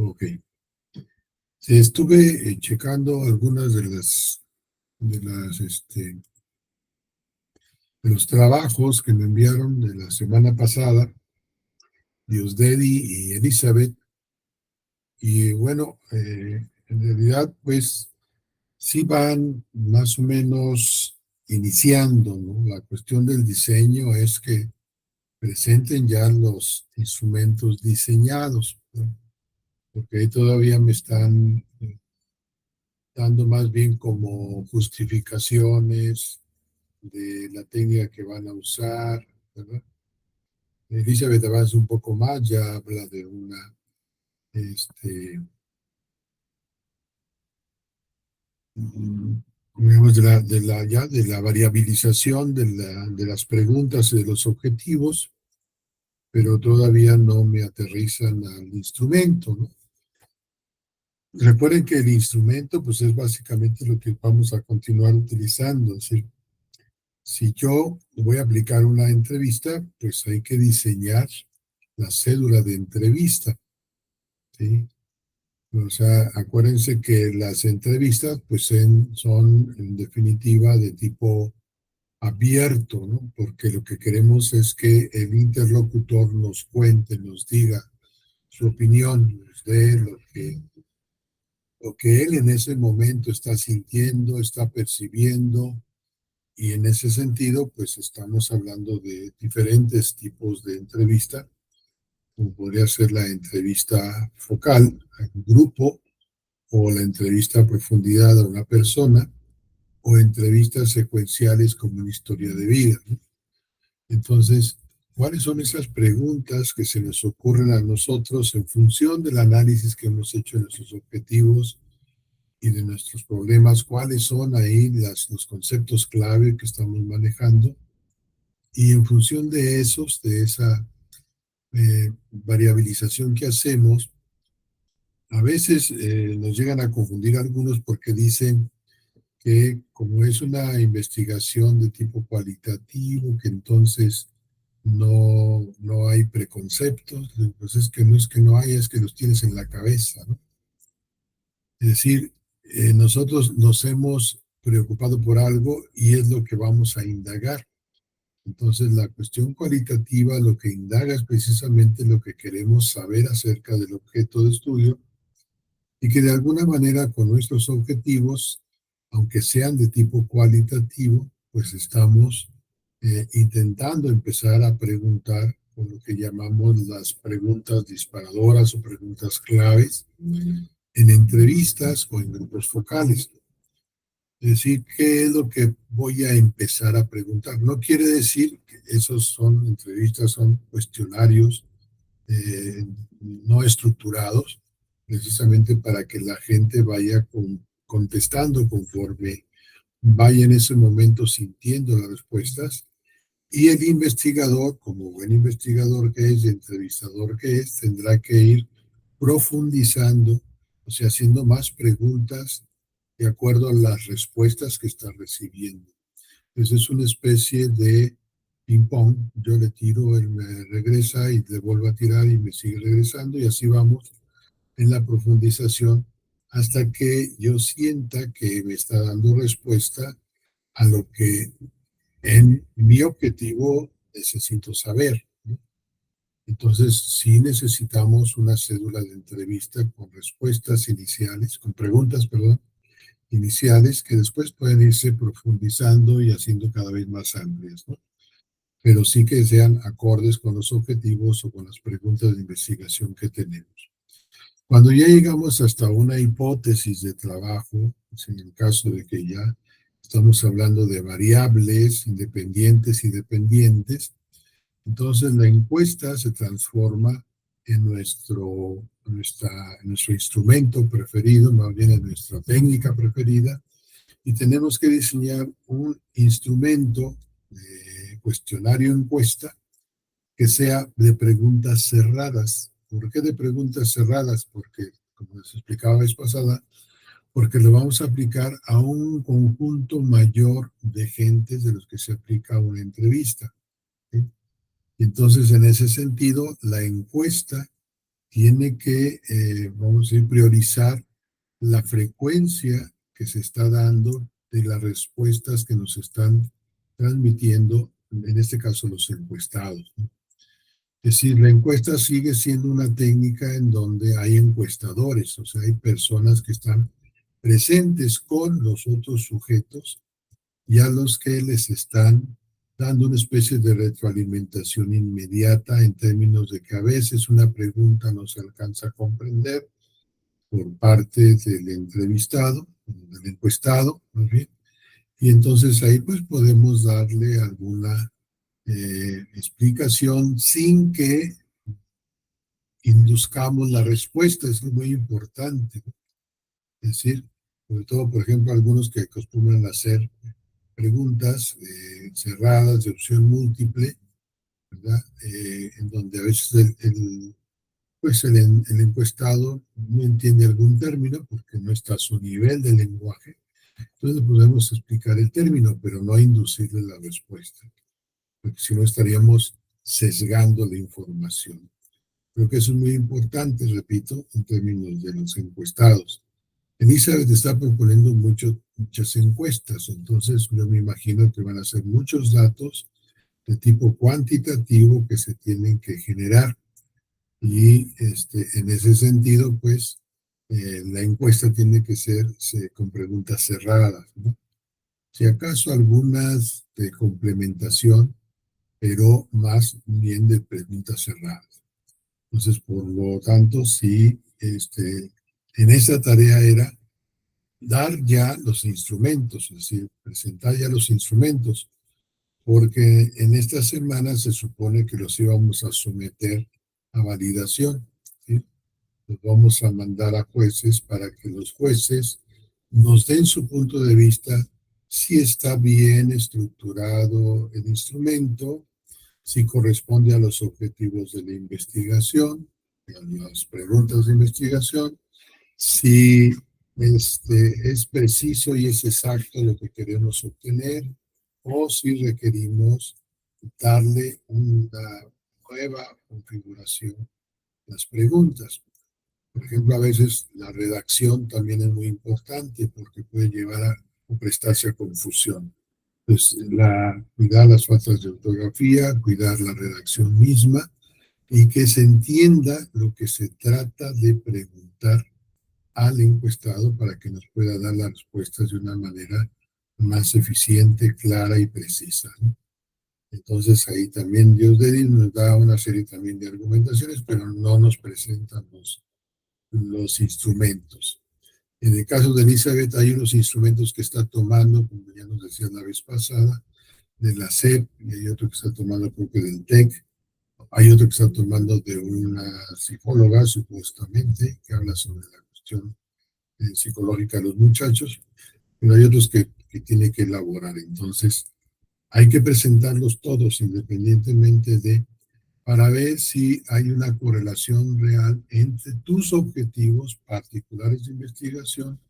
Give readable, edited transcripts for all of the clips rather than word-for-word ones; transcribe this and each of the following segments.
Ok. Estuve checando algunas de los trabajos que me enviaron de la semana pasada, Diosdedi y Elizabeth, y bueno, en realidad, pues sí van más o menos iniciando, ¿no? La cuestión del diseño es que presenten ya los instrumentos diseñados, ¿no? Porque ahí todavía me están dando más bien como justificaciones de la técnica que van a usar, ¿verdad? Elizabeth avanza un poco más, ya habla de una, este, digamos, de la variabilización de las preguntas y de los objetivos, pero todavía no me aterrizan al instrumento, ¿no? Recuerden que el instrumento, pues es básicamente lo que vamos a continuar utilizando, es decir, si yo voy a aplicar una entrevista, pues hay que diseñar la cédula de entrevista, ¿sí? O sea, acuérdense que las entrevistas, pues son en definitiva de tipo abierto, ¿no? Porque lo que queremos es que el interlocutor nos cuente, nos diga su opinión, nos dé lo que él en ese momento está sintiendo, está percibiendo, y en ese sentido, pues estamos hablando de diferentes tipos de entrevista, como podría ser la entrevista focal a un grupo, o la entrevista a profundidad a una persona, o entrevistas secuenciales como una historia de vida, ¿no? Entonces, ¿cuáles son esas preguntas que se nos ocurren a nosotros en función del análisis que hemos hecho de nuestros objetivos y de nuestros problemas? ¿Cuáles son ahí los conceptos clave que estamos manejando? Y en función de esos, de esa variabilización que hacemos, a veces nos llegan a confundir algunos porque dicen que como es una investigación de tipo cualitativo, que entonces no hay preconceptos, pues es que no hay, es que los tienes en la cabeza, ¿no? Es decir, nosotros nos hemos preocupado por algo y es lo que vamos a indagar. Entonces, la cuestión cualitativa lo que indaga es precisamente lo que queremos saber acerca del objeto de estudio y que de alguna manera con nuestros objetivos, aunque sean de tipo cualitativo, pues estamos intentando empezar a preguntar con lo que llamamos las preguntas disparadoras o preguntas claves en entrevistas o en grupos focales. Es decir, ¿qué es lo que voy a empezar a preguntar? No quiere decir que esos son entrevistas, son cuestionarios no estructurados, precisamente para que la gente vaya contestando conforme vaya en ese momento sintiendo las respuestas. Y el investigador, como buen investigador que es y entrevistador que es, tendrá que ir profundizando, o sea, haciendo más preguntas de acuerdo a las respuestas que está recibiendo. Entonces es una especie de ping-pong. Yo le tiro, él me regresa y le vuelvo a tirar y me sigue regresando y así vamos en la profundización hasta que yo sienta que me está dando respuesta a lo que en mi objetivo necesito saber, ¿no? Entonces, sí necesitamos una cédula de entrevista con respuestas iniciales, con preguntas, perdón, iniciales que después pueden irse profundizando y haciendo cada vez más amplias, ¿no? Pero sí que sean acordes con los objetivos o con las preguntas de investigación que tenemos. Cuando ya llegamos hasta una hipótesis de trabajo, pues en el caso de que ya estamos hablando de variables independientes y dependientes, entonces la encuesta se transforma en en nuestro instrumento preferido, más bien en nuestra técnica preferida, y tenemos que diseñar un instrumento de cuestionario encuesta que sea de preguntas cerradas. ¿Por qué de preguntas cerradas? Porque, como les explicaba la vez pasada, porque lo vamos a aplicar a un conjunto mayor de gentes de los que se aplica a una entrevista, ¿sí? Entonces, en ese sentido, la encuesta tiene que, vamos a decir, priorizar la frecuencia que se está dando de las respuestas que nos están transmitiendo, en este caso los encuestados, ¿no? Es decir, la encuesta sigue siendo una técnica en donde hay encuestadores, o sea, hay personas que están presentes con los otros sujetos y a los que les están dando una especie de retroalimentación inmediata en términos de que a veces una pregunta no se alcanza a comprender por parte del entrevistado, del encuestado, más bien, y entonces ahí pues podemos darle alguna explicación sin que induzcamos la respuesta, eso es muy importante, ¿no? Es decir, sobre todo, por ejemplo, algunos que acostumbran a hacer preguntas cerradas de opción múltiple, ¿verdad? En donde a veces pues el encuestado no entiende algún término porque no está a su nivel de lenguaje. Entonces podemos explicar el término, pero no inducirle la respuesta, porque si no estaríamos sesgando la información. Creo que eso es muy importante, repito, en términos de los encuestados. Elizabeth está proponiendo muchas encuestas, entonces yo me imagino que van a ser muchos datos de tipo cuantitativo que se tienen que generar y en ese sentido, pues, la encuesta tiene que ser con preguntas cerradas, ¿no? Si acaso algunas de complementación, pero más bien de preguntas cerradas. Entonces, por lo tanto, sí, en esa tarea era dar ya los instrumentos, es decir, presentar ya los instrumentos, porque en esta semana se supone que los íbamos a someter a validación, ¿sí? Los vamos a mandar a jueces para que los jueces nos den su punto de vista si está bien estructurado el instrumento, si corresponde a los objetivos de la investigación, a las preguntas de investigación, si es preciso y es exacto lo que queremos obtener, o si requerimos darle una nueva configuración a las preguntas. Por ejemplo, a veces la redacción también es muy importante porque puede llevar a o prestarse a confusión. Pues cuidar las faltas de ortografía, cuidar la redacción misma y que se entienda lo que se trata de preguntar al encuestado para que nos pueda dar las respuestas de una manera más eficiente, clara y precisa, ¿no? Entonces ahí también Dios de Dios nos da una serie también de argumentaciones, pero no nos presentan los instrumentos. En el caso de Elizabeth hay unos instrumentos que está tomando, como ya nos decía la vez pasada, de la SEP, y hay otro que está tomando creo que del TEC, hay otro que está tomando de una psicóloga supuestamente, que habla sobre la cuestión psicológica de los muchachos, pero hay otros que tiene que elaborar. Entonces, hay que presentarlos todos independientemente de, para ver si hay una correlación real entre tus objetivos particulares de investigación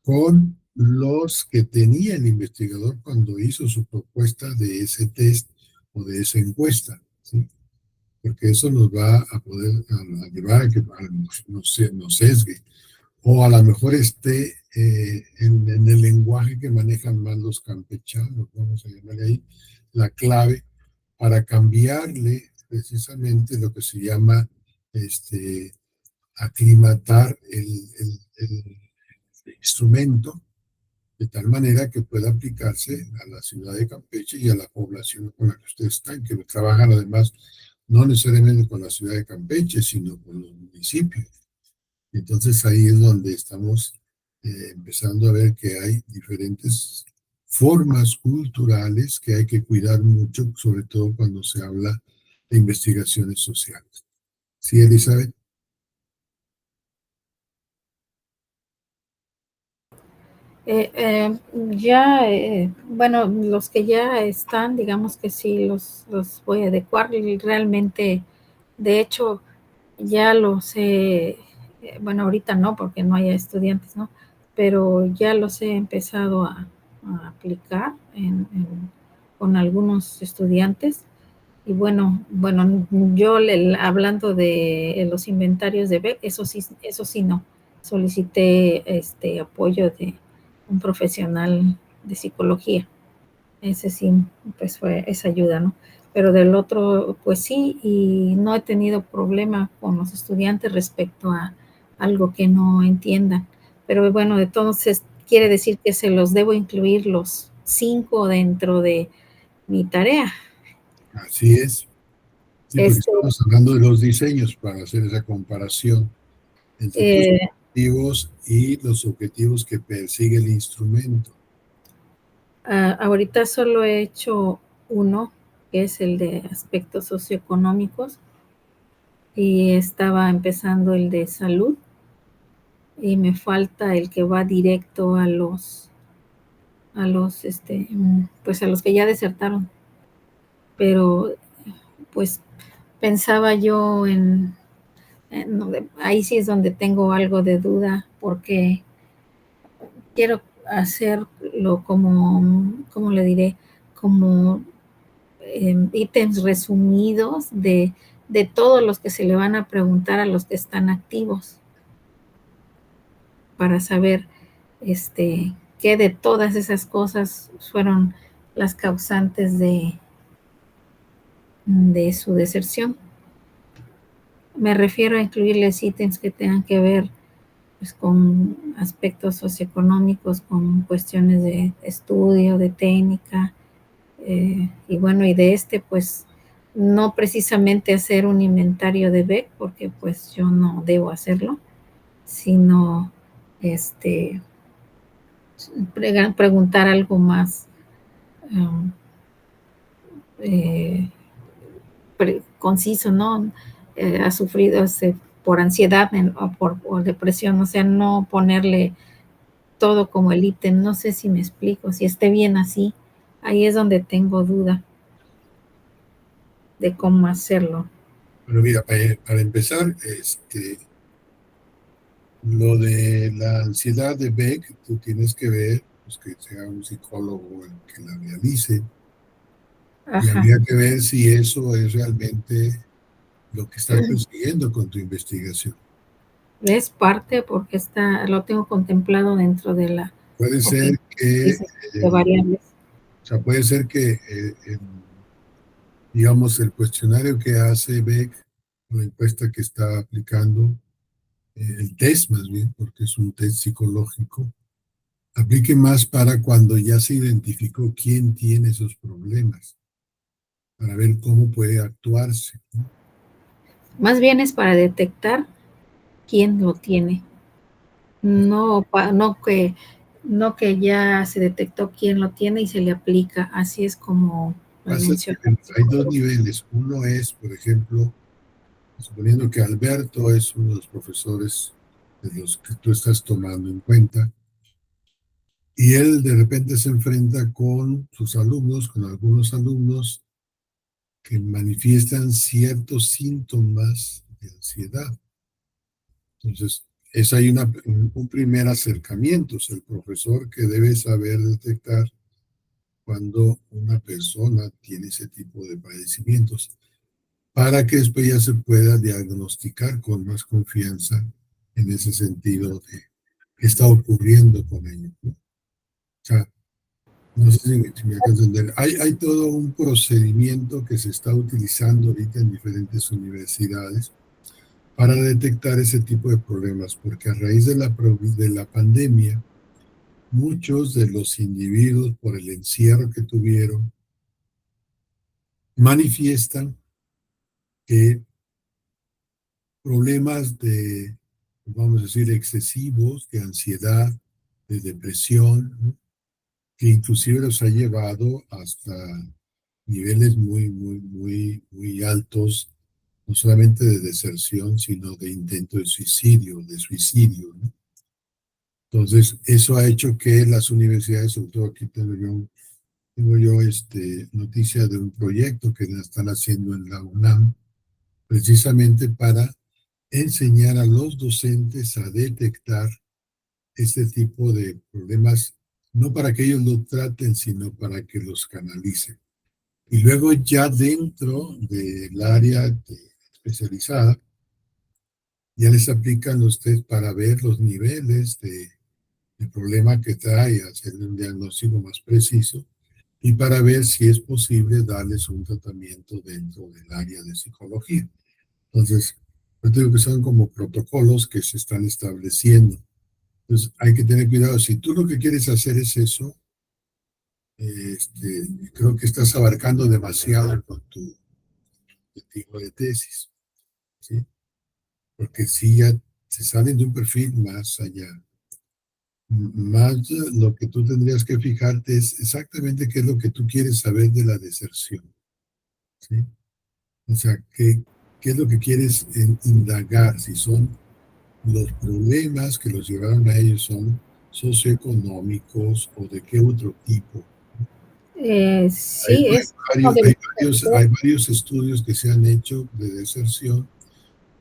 con los que tenía el investigador cuando hizo su propuesta de ese test o de esa encuesta, ¿sí? Porque eso nos va a poder a llevar a que nos sesgue o a lo mejor esté en el lenguaje que manejan más los campechanos, vamos a llamarle ahí, la clave para cambiarle precisamente lo que se llama aclimatar el instrumento de tal manera que pueda aplicarse a la ciudad de Campeche y a la población con la que ustedes están, que trabajan además no necesariamente con la ciudad de Campeche, sino con los municipios. Entonces ahí es donde estamos empezando a ver que hay diferentes formas culturales que hay que cuidar mucho, sobre todo cuando se habla de investigaciones sociales. ¿Sí, Elizabeth? Bueno, los que ya están, digamos que sí, los voy a adecuar. Y realmente, de hecho, ya los he, bueno, ahorita no, porque no hay estudiantes, ¿no? Pero ya los he empezado a aplicar con algunos estudiantes Y bueno, yo hablando de los inventarios de BEC, eso sí no. Solicité apoyo de un profesional de psicología. Ese sí, pues fue esa ayuda, ¿no? Pero del otro, pues sí, y no he tenido problema con los estudiantes respecto a algo que no entiendan. Pero bueno, entonces quiere decir que se los debo incluir los 5 dentro de mi tarea. Así es. Sí, porque Este, estamos hablando de los diseños para hacer esa comparación entre tus eh, objetivos y los objetivos que persigue el instrumento. ahorita solo he hecho uno, que es el de aspectos socioeconómicos, y estaba empezando el de salud, y me falta el que va directo pues a los que ya desertaron. Pero pues pensaba yo ahí sí es donde tengo algo de duda, porque quiero hacerlo como, ¿cómo le diré? Como ítems resumidos de todos los que se le van a preguntar a los que están activos, para saber qué de todas esas cosas fueron las causantes de su deserción. Me refiero a incluirles ítems que tengan que ver, pues, con aspectos socioeconómicos, con cuestiones de estudio, de técnica, y bueno, y de pues no precisamente hacer un inventario de BEC, porque pues yo no debo hacerlo, sino este, preguntar algo más um, eh, conciso, ¿no? Ha sufrido por ansiedad o depresión, o sea, no ponerle todo como el ítem, no sé si me explico, si esté bien así, ahí es donde tengo duda de cómo hacerlo. Pero mira, para empezar, lo de la ansiedad de Beck, tú tienes que ver, pues, que sea un psicólogo el que la realice, y Ajá, habría que ver si eso es realmente lo que estás persiguiendo con tu investigación. es parte porque lo tengo contemplado dentro de la Puede ser opinión que, de variables. o sea, puede ser que, digamos, el cuestionario que hace Beck, la encuesta que está aplicando, el test más bien, porque es un test psicológico, aplique más para cuando ya se identificó quién tiene esos problemas, para ver cómo puede actuarse, ¿no? Más bien es para detectar quién lo tiene, no que ya se detectó quién lo tiene y se le aplica, así es como me Pasa menciona que el hay dos psicólogo. niveles. Uno es, por ejemplo, suponiendo que Alberto es uno de los profesores de los que tú estás tomando en cuenta, y él de repente se enfrenta con sus alumnos, con algunos alumnos que manifiestan ciertos síntomas de ansiedad. Entonces, es ahí un primer acercamiento, es el profesor que debe saber detectar cuando una persona tiene ese tipo de padecimientos, para que después ya se pueda diagnosticar con más confianza en ese sentido de qué está ocurriendo con ello, ¿no? O sea, no sé si me alcanza a entender. Hay todo un procedimiento que se está utilizando ahorita en diferentes universidades para detectar ese tipo de problemas, porque a raíz de la pandemia, muchos de los individuos, por el encierro que tuvieron, manifiestan que problemas de, vamos a decir, excesivos, de ansiedad, de depresión, ¿no? Que inclusive los ha llevado hasta niveles muy, muy, muy, muy altos, no solamente de deserción, sino de intento de suicidio, ¿no? Entonces, eso ha hecho que las universidades, sobre todo aquí tengo yo noticia de un proyecto que están haciendo en la UNAM, precisamente para enseñar a los docentes a detectar este tipo de problemas, no para que ellos lo traten, sino para que los canalicen. Y luego ya dentro del área especializada, ya les aplican los test para ver los niveles de problema que trae, hacerle un diagnóstico más preciso y para ver si es posible darles un tratamiento dentro del área de psicología. Entonces, yo digo que son como protocolos que se están estableciendo. Entonces, hay que tener cuidado. Si tú lo que quieres hacer es eso, creo que estás abarcando demasiado con tu tipo de tesis, ¿sí? Porque si ya se salen de un perfil más allá, más lo que tú tendrías que fijarte es exactamente qué es lo que tú quieres saber de la deserción, ¿sí? O sea, qué es lo que quieres indagar, si son los problemas que los llevaron a ellos son socioeconómicos o de qué otro tipo. Sí, es uno de Hay varios estudios que se han hecho de deserción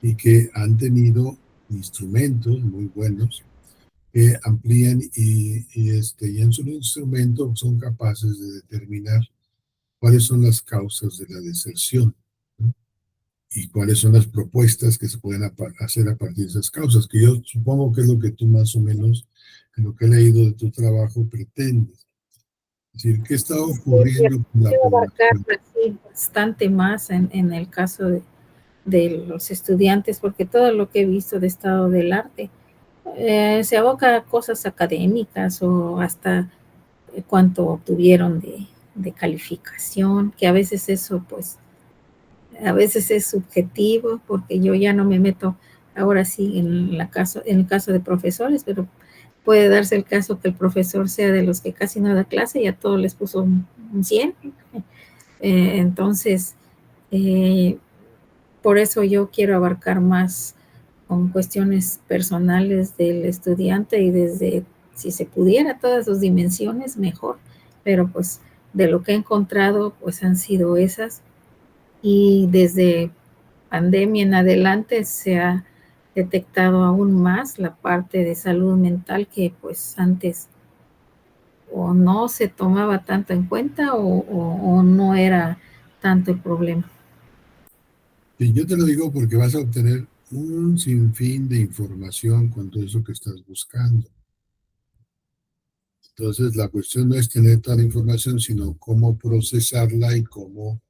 y que han tenido instrumentos muy buenos que amplían y en su instrumento son capaces de determinar cuáles son las causas de la deserción, ¿no? Y cuáles son las propuestas que se pueden hacer a partir de esas causas, que yo supongo que es lo que tú más o menos, en lo que he leído de tu trabajo, pretendes. Es decir, ¿qué está quiero, ocurriendo con la quiero abarcar población? así bastante más en el caso de los estudiantes, porque todo lo que he visto de estado del arte se aboca a cosas académicas o hasta cuánto obtuvieron de calificación, que a veces eso pues a veces es subjetivo, porque yo ya no me meto ahora sí en el caso de profesores, pero puede darse el caso que el profesor sea de los que casi no da clase y a todos les puso un 100. Entonces, eh, por eso yo quiero abarcar más con cuestiones personales del estudiante y desde, si se pudiera, todas sus dimensiones, mejor. Pero pues de lo que he encontrado, pues han sido esas. Y desde pandemia en adelante se ha detectado aún más la parte de salud mental que pues antes o no se tomaba tanto en cuenta o no era tanto el problema. Y yo te lo digo porque vas a obtener un sinfín de información con todo eso que estás buscando. Entonces, la cuestión no es tener toda la información, sino cómo procesarla y cómo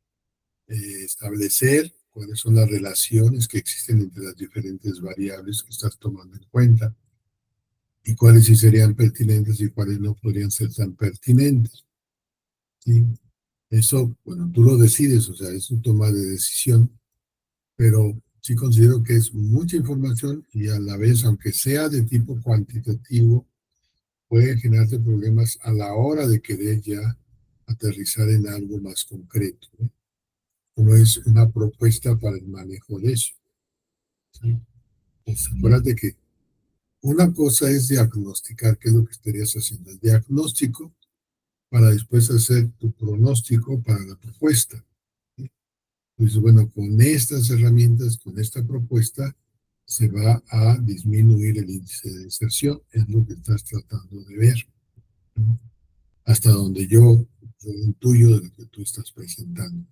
establecer cuáles son las relaciones que existen entre las diferentes variables que estás tomando en cuenta y cuáles sí serían pertinentes y cuáles no podrían ser tan pertinentes, ¿sí? Eso, bueno, tú lo decides, o sea, es un toma de decisión, pero sí considero que es mucha información y a la vez, aunque sea de tipo cuantitativo, puede generarte problemas a la hora de querer ya aterrizar en algo más concreto, ¿no? Como es una propuesta para el manejo de eso, ¿sí? Pues acuérdate que una cosa es diagnosticar qué es lo que estarías haciendo, el diagnóstico para después hacer tu pronóstico para la propuesta, ¿sí? Pues bueno, con estas herramientas, con esta propuesta, se va a disminuir el índice de deserción, es lo que estás tratando de ver, ¿no? Hasta donde yo intuyo de lo que tú estás presentando.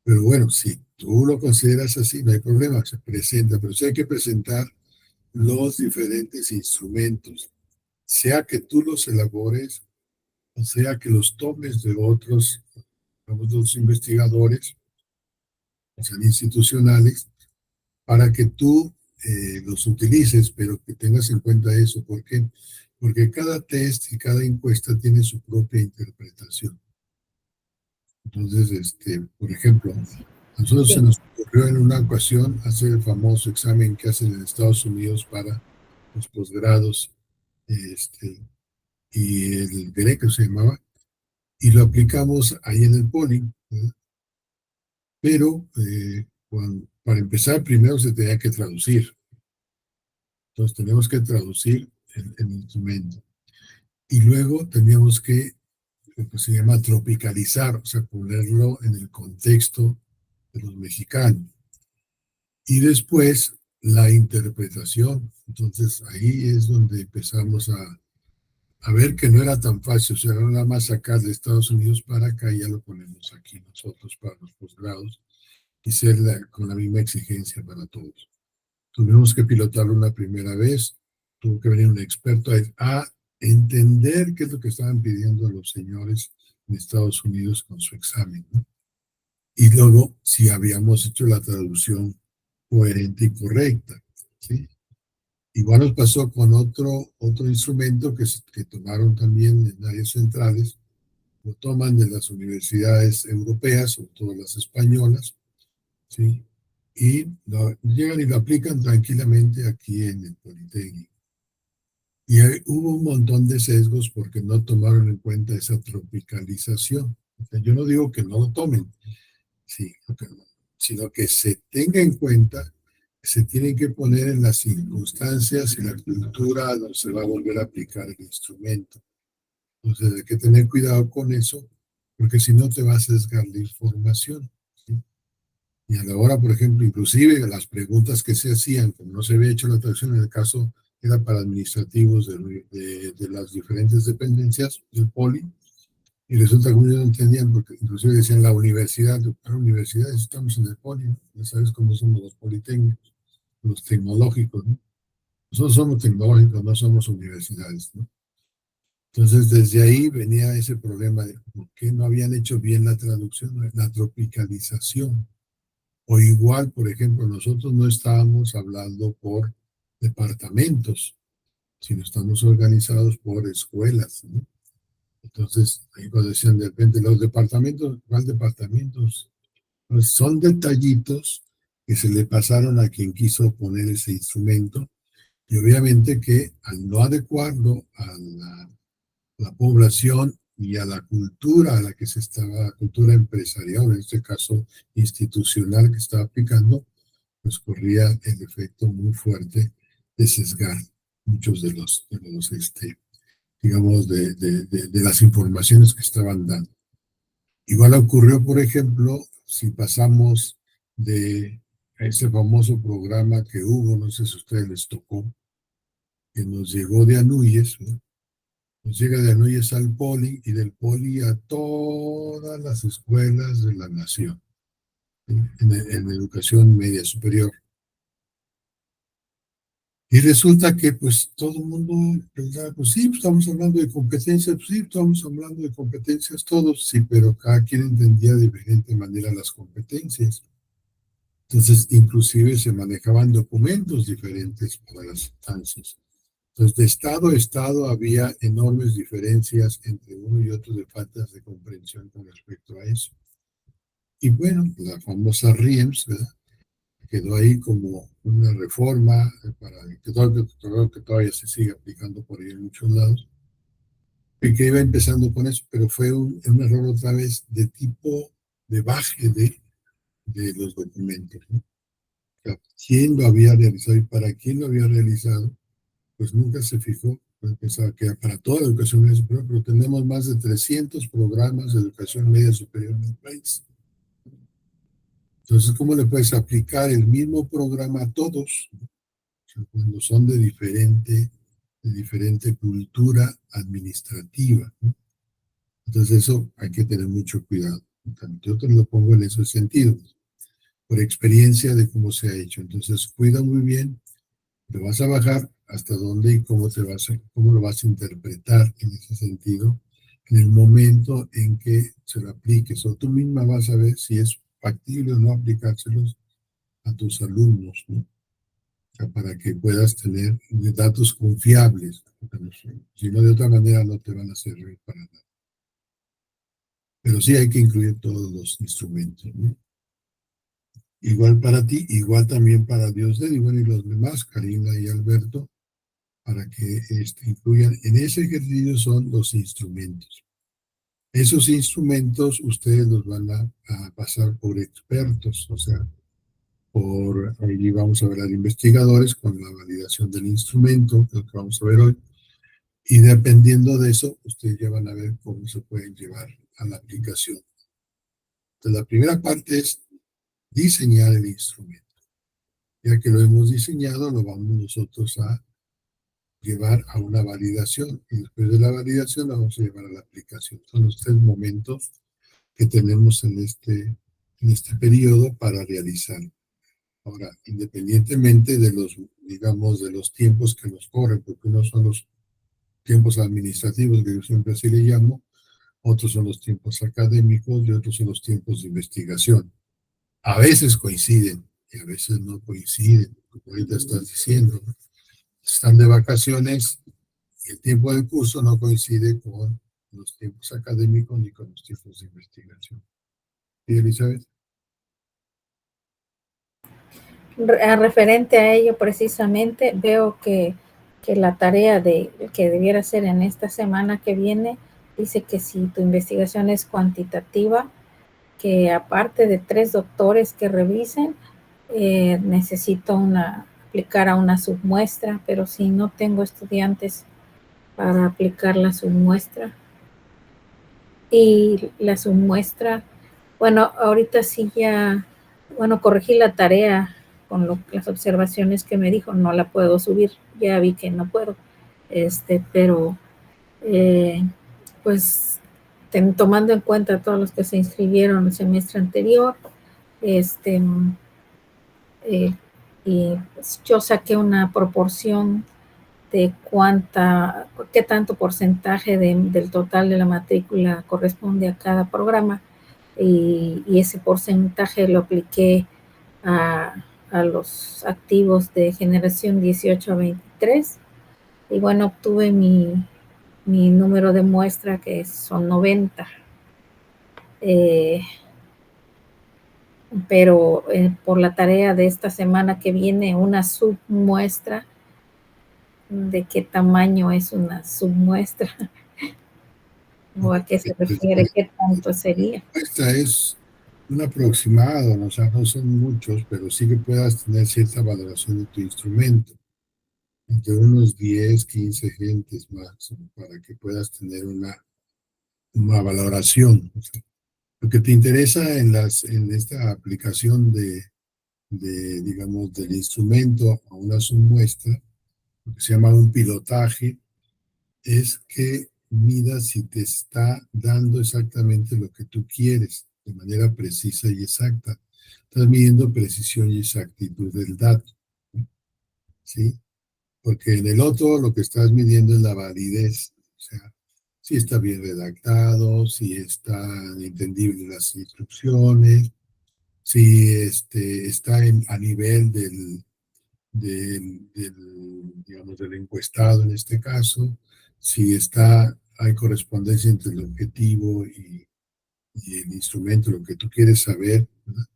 Pero bueno, si tú lo consideras así, no hay problema, se presenta, pero sí hay que presentar los diferentes instrumentos, sea que tú los elabores, o sea que los tomes de otros, digamos, los investigadores, o sea, institucionales, para que tú los utilices, pero que tengas en cuenta eso. ¿Por qué? Porque cada test y cada encuesta tiene su propia interpretación. Entonces, por ejemplo, a nosotros se Sí, nos ocurrió en una ocasión hacer el famoso examen que hacen en Estados Unidos para los posgrados, este, y el Greco se llamaba, y lo aplicamos ahí en el Poli, ¿no? Pero para empezar, primero se tenía que traducir. Entonces tenemos que traducir el instrumento. Y luego teníamos que, lo que se llama tropicalizar, o sea, ponerlo en el contexto de los mexicanos. Y después la interpretación. Entonces ahí es donde empezamos a ver que no era tan fácil, o sea, era nada más sacar de Estados Unidos para acá y ya lo ponemos aquí nosotros para los posgrados y ser con la misma exigencia para todos. Tuvimos que pilotarlo una primera vez, tuvo que venir un experto a entender qué es lo que estaban pidiendo los señores en Estados Unidos con su examen, ¿no? Y luego si habíamos hecho la traducción coherente y correcta, ¿sí? Igual nos pasó con otro instrumento que tomaron también en áreas centrales, lo toman de las universidades europeas, sobre todo las españolas, ¿sí? Y llegan y lo aplican tranquilamente aquí en el Politécnico. Y hubo un montón de sesgos porque no tomaron en cuenta esa tropicalización. O sea, yo no digo que no lo tomen, sí, sino que se tenga en cuenta que se tienen que poner en las circunstancias y la cultura donde se va a volver a aplicar el instrumento. Entonces hay que tener cuidado con eso, porque si no te va a sesgar la información, ¿sí? Y a la hora, por ejemplo, inclusive las preguntas que se hacían, como no se había hecho la traducción, en el caso era para administrativos de las diferentes dependencias del poli, y resulta que ellos no entendían, porque inclusive decían la universidad, la universidad, estamos en el poli, ¿no? Ya sabes cómo somos los politécnicos, los tecnológicos, ¿no? Nosotros somos tecnológicos, no somos universidades, ¿no? Entonces, desde ahí venía ese problema de por qué no habían hecho bien la traducción, la tropicalización. O igual, por ejemplo, nosotros no estábamos hablando por departamentos, sino estamos organizados por escuelas, ¿no? Entonces, ahí cuando decían de repente, los departamentos, ¿cuál departamentos? Pues son detallitos que se le pasaron a quien quiso poner ese instrumento y obviamente que al no adecuarlo a la población y a la cultura a la que se estaba, cultura empresarial, en este caso institucional que estaba aplicando, pues corría el efecto muy fuerte de sesgar muchos digamos, de las informaciones que estaban dando. Igual ocurrió, por ejemplo, si pasamos de ese famoso programa que hubo, no sé si a ustedes les tocó, que nos llegó de Anuyes, ¿no? Nos llega de Anuyes al Poli y del Poli a todas las escuelas de la nación, ¿sí? En educación media superior. Y resulta que pues todo el mundo pensaba, pues sí, pues, estamos hablando de competencias, pues sí, estamos hablando de competencias todos, sí, pero cada quien entendía de diferente manera las competencias. Entonces, inclusive se manejaban documentos diferentes para las instancias. Entonces, de estado a estado había enormes diferencias entre uno y otro de faltas de comprensión con respecto a eso. Y bueno, la famosa RIEMS, ¿verdad? Quedó ahí como una reforma para que todavía se sigue aplicando por ahí en muchos lados, y que iba empezando con eso, pero fue un error otra vez de tipo de baje de los documentos, ¿no? O sea, quién lo había realizado y para quién lo había realizado, pues nunca se fijó. Pues pensaba que era para toda la educación media superior, pero tenemos más de 300 programas de educación media superior en el país. Entonces, ¿cómo le puedes aplicar el mismo programa a todos? O sea, cuando son de diferente cultura administrativa, ¿no? Entonces eso hay que tener mucho cuidado. Yo te lo pongo en esos sentidos, por experiencia de cómo se ha hecho. Entonces cuida muy bien, te vas a bajar hasta dónde y cómo lo vas a interpretar en ese sentido, en el momento en que se lo apliques, o tú misma vas a ver si es factible o no aplicárselos a tus alumnos, ¿no? O sea, para que puedas tener datos confiables, si no de otra manera no te van a servir para nada. Pero sí hay que incluir todos los instrumentos, ¿no? Igual para ti, igual también para Dios de igual y los demás, Karina y Alberto, para que incluyan en ese ejercicio son los instrumentos. Esos instrumentos ustedes los van a pasar por expertos, o sea, ahí vamos a ver a investigadores con la validación del instrumento, lo que vamos a ver hoy, y dependiendo de eso, ustedes ya van a ver cómo se pueden llevar a la aplicación. Entonces, la primera parte es diseñar el instrumento. Ya que lo hemos diseñado, lo vamos nosotros a llevar a una validación y después de la validación la vamos a llevar a la aplicación. Son los 3 momentos que tenemos en este periodo para realizar. Ahora, independientemente de los, digamos, de los tiempos que nos corren, porque unos son los tiempos administrativos, que yo siempre así le llamo, otros son los tiempos académicos y otros son los tiempos de investigación. A veces coinciden y a veces no coinciden, como ahorita estás diciendo, ¿no? Están de vacaciones y el tiempo del curso no coincide con los tiempos académicos ni con los tiempos de investigación. ¿Sí, Elizabeth? Referente a ello precisamente, veo que la tarea que debiera ser en esta semana que viene, dice que si tu investigación es cuantitativa, que aparte de 3 doctores que revisen, necesito aplicar a una submuestra, pero si no tengo estudiantes para aplicar la submuestra. Y la submuestra, bueno, ahorita sí ya, bueno, corregí la tarea con las observaciones que me dijo, no la puedo subir, ya vi que no puedo, pero pues tomando en cuenta todos los que se inscribieron el semestre anterior, y pues yo saqué una proporción de qué tanto porcentaje del total de la matrícula corresponde a cada programa, y ese porcentaje lo apliqué a, a los activos de generación 18 a 23, y bueno, obtuve mi número de muestra, que son 90. Pero por la tarea de esta semana que viene, una submuestra, ¿de qué tamaño es una submuestra? ¿O a qué se refiere? ¿Qué tanto sería? Esta es un aproximado, ¿no? O sea, no son muchos, pero sí que puedas tener cierta valoración de tu instrumento, entre unos 10, 15 gentes máximo, para que puedas tener una valoración. O sea, lo que te interesa en esta aplicación digamos, del instrumento a una submuestra, lo que se llama un pilotaje, es que midas si te está dando exactamente lo que tú quieres, de manera precisa y exacta. Estás midiendo precisión y exactitud del dato, ¿sí? Porque en el otro lo que estás midiendo es la validez, o sea, si está bien redactado, si están entendibles las instrucciones, si está a nivel digamos, del encuestado en este caso, si hay correspondencia entre el objetivo y el instrumento, lo que tú quieres saber, ¿verdad?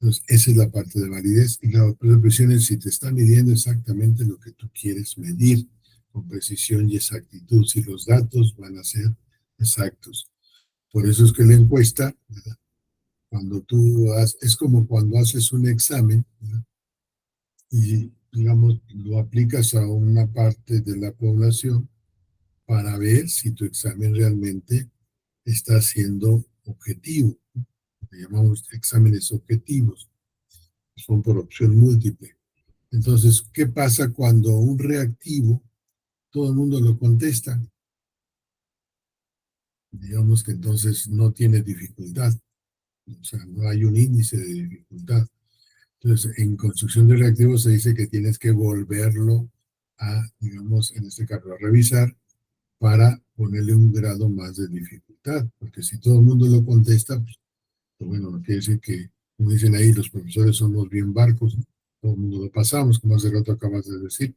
Entonces, esa es la parte de validez. Y la precisión es si te está midiendo exactamente lo que tú quieres medir, con precisión y exactitud, si los datos van a ser exactos. Por eso es que la encuesta, ¿verdad? Es como cuando haces un examen, ¿verdad? Y, digamos, lo aplicas a una parte de la población para ver si tu examen realmente está siendo objetivo. Le llamamos exámenes objetivos, son por opción múltiple. Entonces, ¿qué pasa cuando un reactivo, todo el mundo lo contesta? Digamos que entonces no tiene dificultad, o sea, no hay un índice de dificultad. Entonces, en construcción de reactivos se dice que tienes que volverlo digamos, en este caso, a revisar para ponerle un grado más de dificultad, porque si todo el mundo lo contesta, pues bueno, no quiere decir que, como dicen ahí, los profesores somos bien barcos, ¿no? Todo el mundo lo pasamos, como hace rato acabas de decir.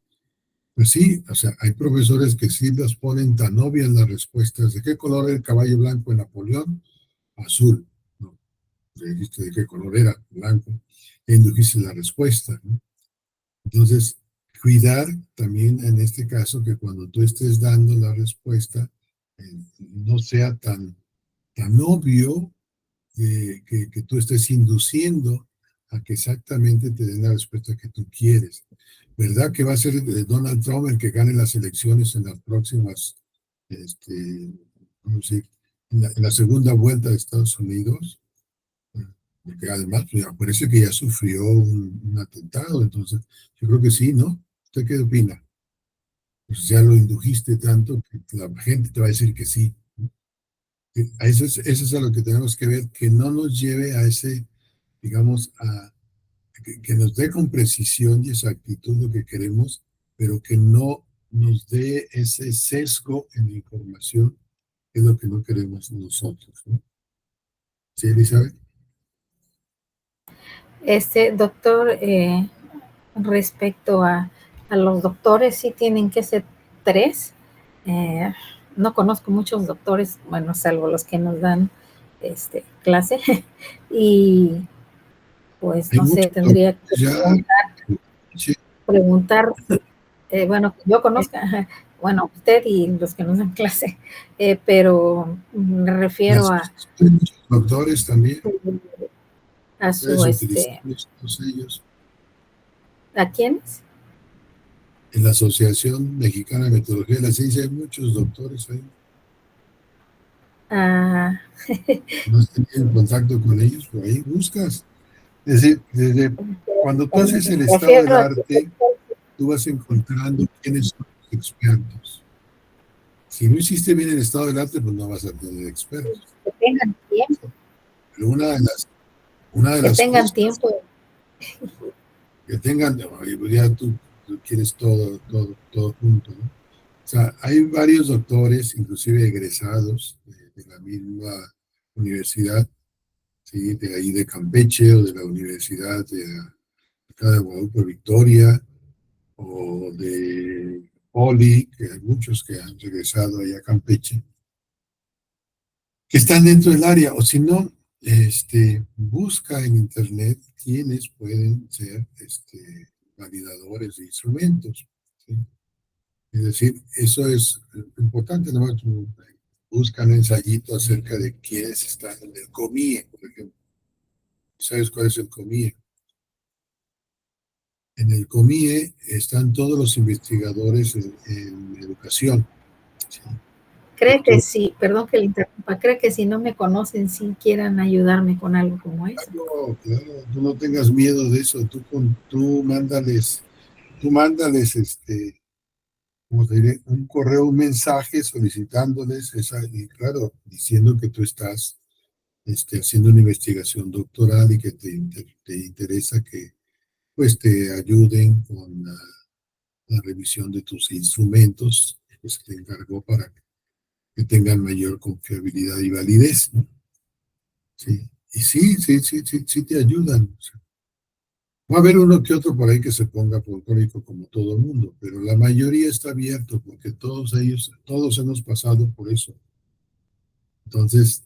Pues sí, o sea, hay profesores que sí las ponen tan obvias las respuestas. ¿De qué color era el caballo blanco de Napoleón? Azul. No, le dijiste de qué color era, blanco. E indujiste la respuesta, ¿no? Entonces, cuidar también en este caso que cuando tú estés dando la respuesta, no sea tan obvio que tú estés induciendo a que exactamente te den la respuesta que tú quieres. ¿Verdad que va a ser Donald Trump el que gane las elecciones en las próximas, vamos a decir, en la segunda vuelta de Estados Unidos? Porque además, pues, parece que ya sufrió un atentado, entonces yo creo que sí, ¿no? ¿Usted qué opina? pues ya lo indujiste tanto que la gente te va a decir que sí. Eso es a lo que tenemos que ver, que no nos lleve a ese, digamos, que nos dé con precisión y exactitud lo que queremos, pero que no nos dé ese sesgo en la información, que es lo que no queremos nosotros, ¿no? ¿Sí, Elizabeth? Doctor, respecto a los doctores, sí tienen que ser tres. Eh, no conozco muchos doctores, bueno, salvo los que nos dan clase. Y pues Hay no sé, muchos tendría que doctores ya, sí, preguntar, bueno, que yo conozca, bueno, usted y los que nos dan clase, pero me en la refiero asociación hay muchos doctores también, a puedes su, utilizarlos todos ellos. ¿a quiénes? En la Asociación Mexicana de Metodología de la Ciencia hay muchos doctores ahí. Ah, ¿No has tenido contacto con ellos? Por ahí buscas. Es decir, desde cuando tú haces el me estado del refiero a arte, tú vas encontrando quiénes son los expertos. Si no hiciste bien el estado del arte, pues no vas a tener expertos. que tengan tiempo, Pero una de que las tengan cosas tiempo. que tengan, pues ya tú quieres todo junto, ¿no? O sea, hay varios doctores, inclusive egresados de la misma universidad, ¿sí? De ahí de Campeche o de la Universidad de acá de Guadalupe Victoria o de Poli, que hay muchos que han regresado allá a Campeche, que están dentro del área, o si no, busca en internet quiénes pueden ser validadores de instrumentos, ¿sí? Es decir, eso es importante, ¿no? Buscan un ensayito acerca de quiénes están en el COMIE, por ejemplo. ¿Sabes cuál es el COMIE? En el COMIE están todos los investigadores en educación, ¿sí? Cree que Doctor, sí, perdón que le interrumpa, cree que si no me conocen, si quieran ayudarme con algo como eso. claro, claro, tú no tengas miedo de eso, tú mándales, como te diré, un correo, un mensaje solicitándoles esa, y claro, diciendo que tú estás haciendo una investigación doctoral y que te interesa que pues te ayuden con la revisión de tus instrumentos, pues que te encargó para que tengan mayor confiabilidad y validez, ¿no? Sí. Y sí te ayudan. O sea, va a haber uno que otro por ahí que se ponga folclórico como todo el mundo, pero la mayoría está abierto porque todos hemos pasado por eso. Entonces,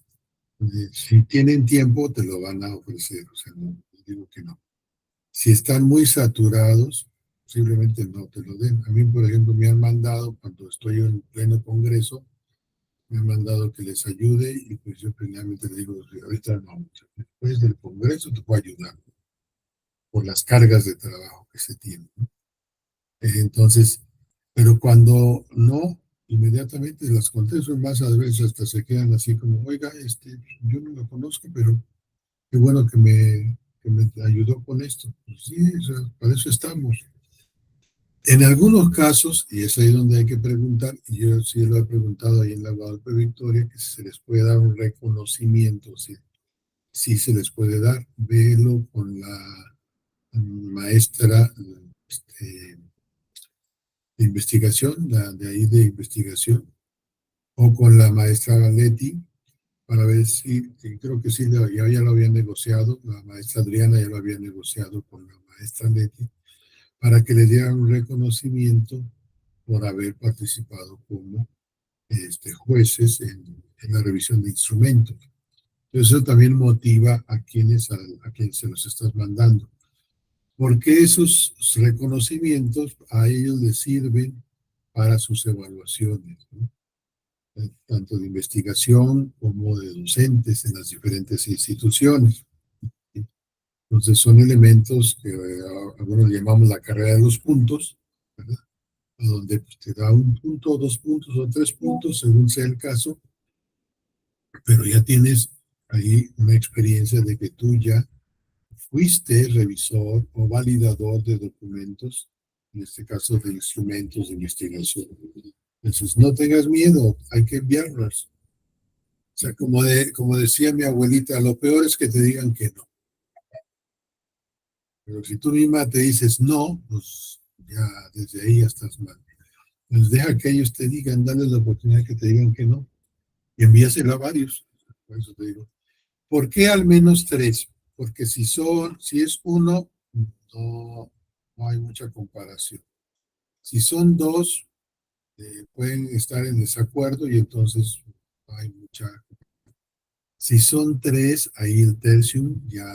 si tienen tiempo, te lo van a ofrecer. O sea, no digo que no. Si están muy saturados, posiblemente no te lo den. A mí, por ejemplo, me han mandado, cuando estoy en pleno congreso, me han mandado que les ayude y pues yo plenamente le digo, ahorita no, después del congreso te puedo ayudar por las cargas de trabajo que se tienen, ¿no? Entonces, pero cuando no, inmediatamente las contesto, más a veces hasta se quedan así como, oiga, yo no lo conozco, pero qué bueno que me ayudó con esto. Pues sí, o sea, para eso estamos. En algunos casos, y es ahí donde hay que preguntar, y yo sí lo he preguntado ahí en la Guadalupe Victoria, que si se les puede dar un reconocimiento, si se les puede dar, velo con la maestra de investigación, de ahí de investigación, o con la maestra Galetti, para ver si creo que sí, ya lo había negociado, la maestra Adriana ya lo había negociado con la maestra Leti, para que le dieran un reconocimiento por haber participado como jueces en la revisión de instrumentos. Eso también motiva a quienes se los estás mandando, porque esos reconocimientos a ellos les sirven para sus evaluaciones, ¿no? Tanto de investigación como de docentes en las diferentes instituciones. Entonces son elementos que algunos llamamos la carrera de los puntos, ¿verdad? A donde pues, te da un punto, 2 puntos o 3 puntos, según sea el caso, pero ya tienes ahí una experiencia de que tú ya fuiste revisor o validador de documentos en este caso de instrumentos de investigación. Entonces, no tengas miedo, hay que enviarlos. O sea, como decía mi abuelita, lo peor es que te digan que no. Pero si tú misma te dices no, pues ya desde ahí ya estás mal. Pues deja que ellos te digan, dale la oportunidad que te digan que no, y envíaselo a varios. Por eso te digo. ¿Por qué al menos tres? Porque si es uno, no hay mucha comparación. Si son dos, pueden estar en desacuerdo y entonces no hay mucha. Si son tres, ahí el tertium ya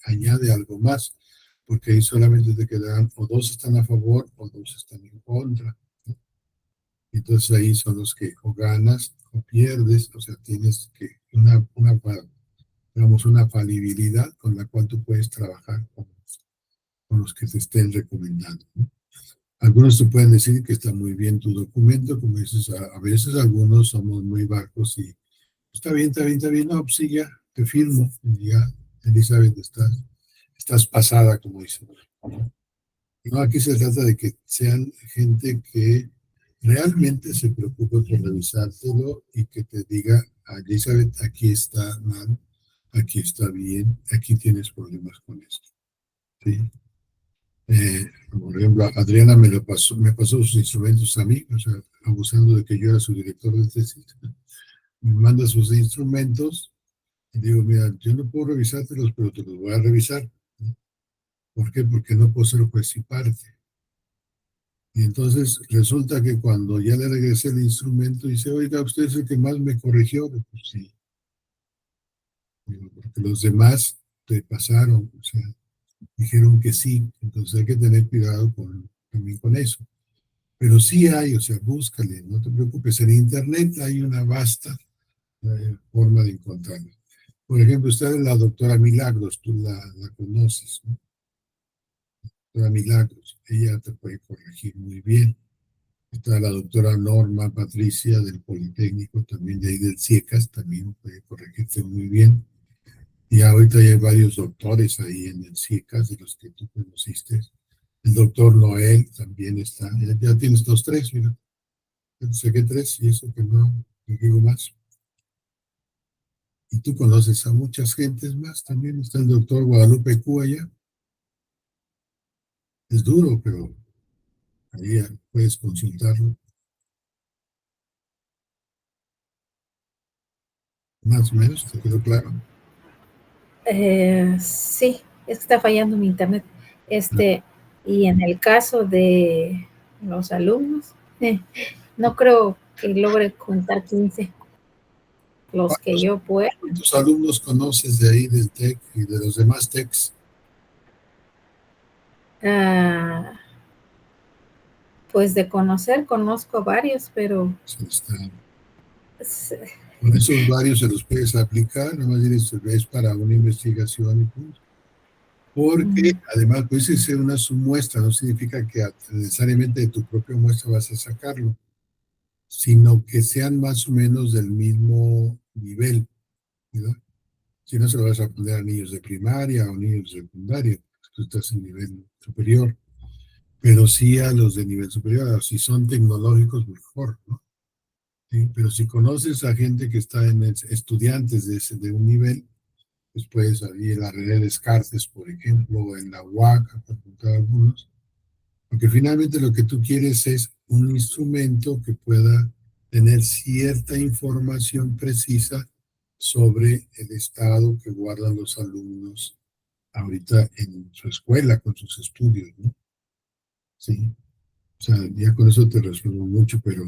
añade algo más, porque ahí solamente te quedan o dos están a favor o dos están en contra. Entonces ahí son los que o ganas o pierdes, o sea, tienes que digamos, una falibilidad con la cual tú puedes trabajar con los que te estén recomendando, ¿no? Algunos te pueden decir que está muy bien tu documento, como dices, a veces algunos somos muy bajos y está bien, está bien, está bien, no, pues sí, ya, te firmo, y ya, Elizabeth, estás pasada, como dicen. No, aquí se trata de que sean gente que realmente se preocupe por revisártelo y que te diga, "Ah, Elizabeth, aquí está mal, aquí está bien, aquí tienes problemas con esto". ¿Sí? Por ejemplo, Adriana me pasó sus instrumentos a mí, o sea, abusando de que yo era su director de tesis. Me manda sus instrumentos y digo, mira, yo no puedo revisártelos, pero te los voy a revisar. ¿Por qué? Porque no puedo ser juez y parte. Y entonces resulta que cuando ya le regresé el instrumento, dice, oiga, usted es el que más me corrigió. Pues sí, porque los demás te pasaron, o sea, dijeron que sí, entonces hay que tener cuidado también con eso. Pero sí hay, o sea, búscale, no te preocupes, en internet hay una vasta forma de encontrarlo. Por ejemplo, está la doctora Milagros, tú la conoces, ¿no? Doctora Milagros, ella te puede corregir muy bien. Está la doctora Norma Patricia del Politécnico, también de ahí del CIECAS, también puede corregirte muy bien. Y ahorita ya hay varios doctores ahí en el CIECAS, de los que tú conociste. El doctor Noel también está, ya tienes los tres, mira. Sé que tres, y eso que no digo más. Y tú conoces a muchas gentes más, también está el doctor Guadalupe Cuaya. Es duro, pero ahí puedes consultarlo. Más o menos, te quedó claro. Sí, es que está fallando mi internet. Y en el caso de los alumnos, no creo que logre contar 15 los que yo pueda. ¿Cuántos alumnos conoces de ahí del TEC y de los demás TECs? Pues de conocer, conozco a varios, pero con esos varios se los puedes aplicar, nomás es para una investigación y punto. Porque además puede ser una submuestra, no significa que necesariamente de tu propia muestra vas a sacarlo, sino que sean más o menos del mismo nivel, ¿verdad? Si no se lo vas a poner a niños de primaria o niños de secundaria, tú estás en nivel superior, pero sí a los de nivel superior, si son tecnológicos mejor, ¿no? ¿Sí? Pero si conoces a gente que está en estudiantes de un nivel, pues puedes salir en la René Descartes, por ejemplo, o en la UAC, para contar algunos, porque finalmente lo que tú quieres es un instrumento que pueda tener cierta información precisa sobre el estado que guardan los alumnos ahorita en su escuela, con sus estudios, ¿no? Sí, o sea, ya con eso te resuelvo mucho, pero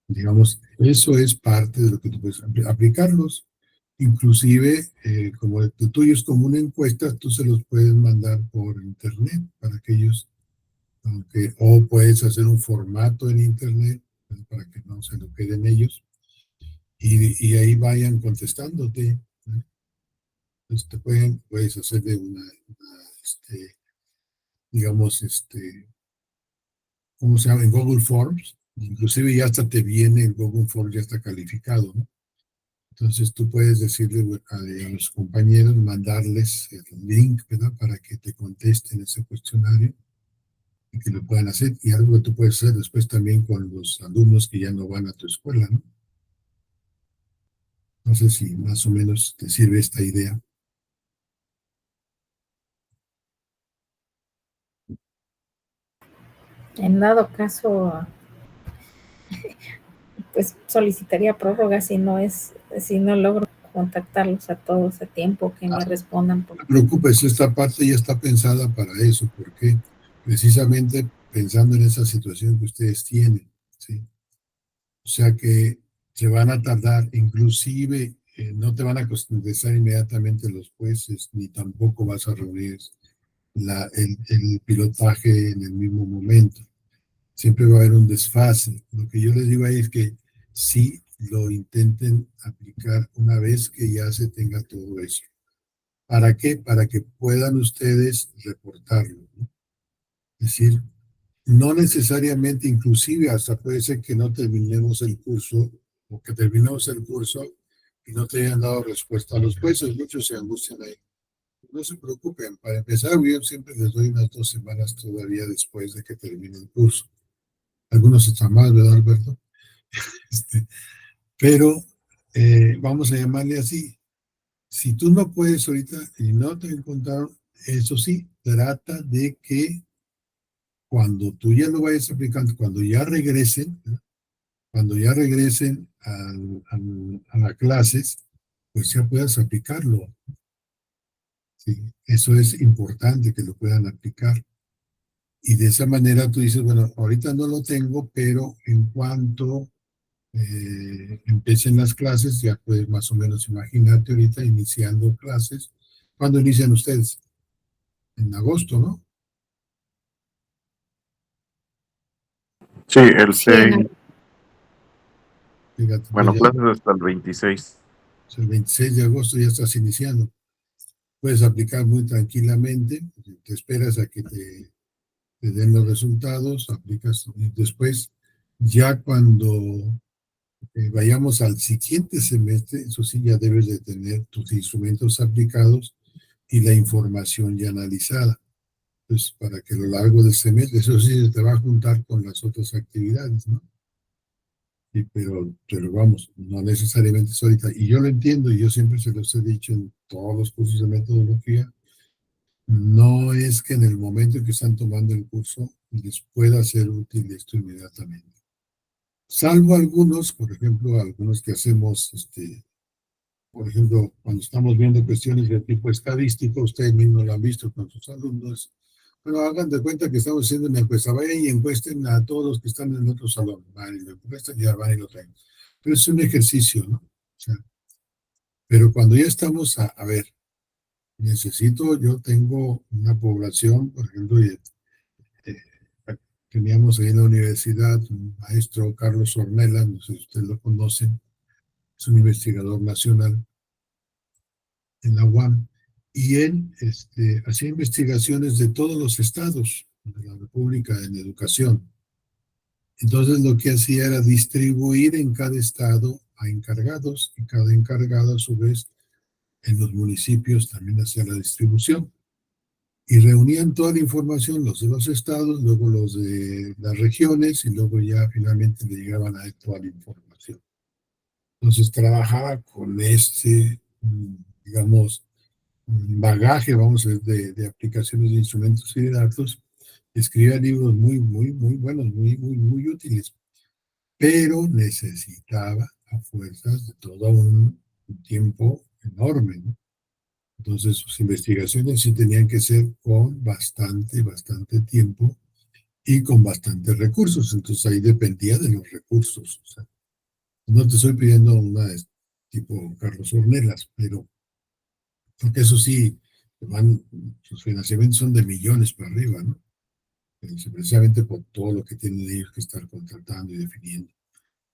digamos, eso es parte de lo que tú puedes aplicarlos. Inclusive, como el tuyo es como una encuesta, tú se los puedes mandar por internet para que ellos, o puedes hacer un formato en internet para que no se lo queden ellos y ahí vayan contestándote, ¿no? Entonces puedes hacerle digamos, ¿cómo se llama? En Google Forms, inclusive ya hasta te viene el Google Forms, ya está calificado, ¿no? Entonces tú puedes decirle a los compañeros, mandarles el link, ¿verdad? Para que te contesten ese cuestionario y que lo puedan hacer, y algo que tú puedes hacer después también con los alumnos que ya no van a tu escuela, ¿no? No sé si más o menos te sirve esta idea. En dado caso, pues solicitaría prórroga si no logro contactarlos a todos a tiempo, que me respondan. No te preocupes, esta parte ya está pensada para eso, porque precisamente pensando en esa situación que ustedes tienen, ¿sí? O sea que se van a tardar, inclusive no te van a contestar inmediatamente los jueces, ni tampoco vas a reunir el pilotaje en el mismo momento. Siempre va a haber un desfase. Lo que yo les digo ahí es que sí lo intenten aplicar una vez que ya se tenga todo eso. ¿Para qué? Para que puedan ustedes reportarlo, ¿no? Es decir, no necesariamente, inclusive hasta puede ser que no terminemos el curso o que terminemos el curso y no te hayan dado respuesta a los jueces. Muchos se angustian ahí. No se preocupen. Para empezar, yo siempre les doy unas 2 semanas todavía después de que termine el curso. Algunos están más, ¿verdad, Alberto? Pero vamos a llamarle así. Si tú no puedes ahorita y no te encontraron, eso sí, trata de que cuando tú ya lo vayas aplicando, cuando ya regresen a las clases, pues ya puedas aplicarlo. ¿Sí? Eso es importante que lo puedan aplicar. Y de esa manera tú dices, bueno, ahorita no lo tengo, pero en cuanto empiecen las clases, ya puedes más o menos imaginarte ahorita iniciando clases. ¿Cuándo inician ustedes? En agosto, ¿no? Sí, el Sí, 6. Fíjate, Bueno, pues ya, clases hasta el 26. el 26 de agosto ya estás iniciando. Puedes aplicar muy tranquilamente, te esperas a que te den los resultados, aplicas y después, ya cuando vayamos al siguiente semestre, eso sí, ya debes de tener tus instrumentos aplicados y la información ya analizada. Pues para que a lo largo del semestre, eso sí, se te va a juntar con las otras actividades, ¿no? Sí, pero vamos, no necesariamente es ahorita. Y yo lo entiendo, y yo siempre se los he dicho en todos los cursos de metodología, no es que en el momento en que están tomando el curso les pueda ser útil esto inmediatamente. Salvo algunos, por ejemplo, algunos que hacemos, por ejemplo, cuando estamos viendo cuestiones de tipo estadístico, ustedes mismos lo han visto con sus alumnos, pero hagan de cuenta que estamos haciendo una encuesta, vayan y encuesten a todos los que están en el otro salón, van y lo encuestan y ya van y lo traen. Pero es un ejercicio, ¿no? O sea, pero cuando ya estamos a ver, yo tengo una población, por ejemplo, eh, teníamos ahí en la universidad un maestro, Carlos Ornella, no sé si ustedes lo conocen, es un investigador nacional en la UAM, y él hacía investigaciones de todos los estados de la República en educación. Entonces lo que hacía era distribuir en cada estado a encargados, y cada encargado a su vez en los municipios también hacía la distribución. Y reunían toda la información, los de los estados, luego los de las regiones, y luego ya finalmente le llegaban a él toda la información. Entonces trabajaba con digamos, bagaje, vamos a ver, de aplicaciones de instrumentos y de datos. Escribía libros muy, muy, muy buenos, muy, muy, muy útiles, pero necesitaba a fuerzas de todo un tiempo enorme, ¿no? Entonces sus investigaciones sí tenían que ser con bastante, bastante tiempo y con bastantes recursos. Entonces ahí dependía de los recursos. O sea, no te estoy pidiendo una tipo Carlos Ornelas, pero porque eso sí, sus financiamientos son de millones para arriba, ¿no? Precisamente por todo lo que tienen ellos que estar contratando y definiendo.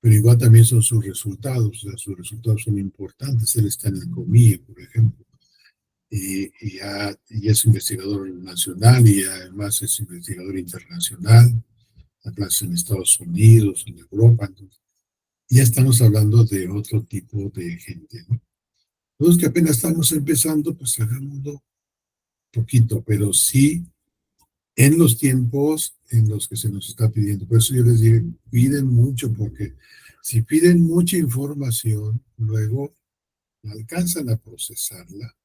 Pero igual también son sus resultados, o sea, sus resultados son importantes. Él está en el COMIE, por ejemplo, y es investigador nacional y además es investigador internacional, da clases en Estados Unidos, en Europa. Entonces, ya estamos hablando de otro tipo de gente, ¿no? Los que apenas estamos empezando, pues hagámoslo poquito, pero sí en los tiempos en los que se nos está pidiendo. Por eso yo les digo, piden mucho, porque si piden mucha información, luego no alcanzan a procesarla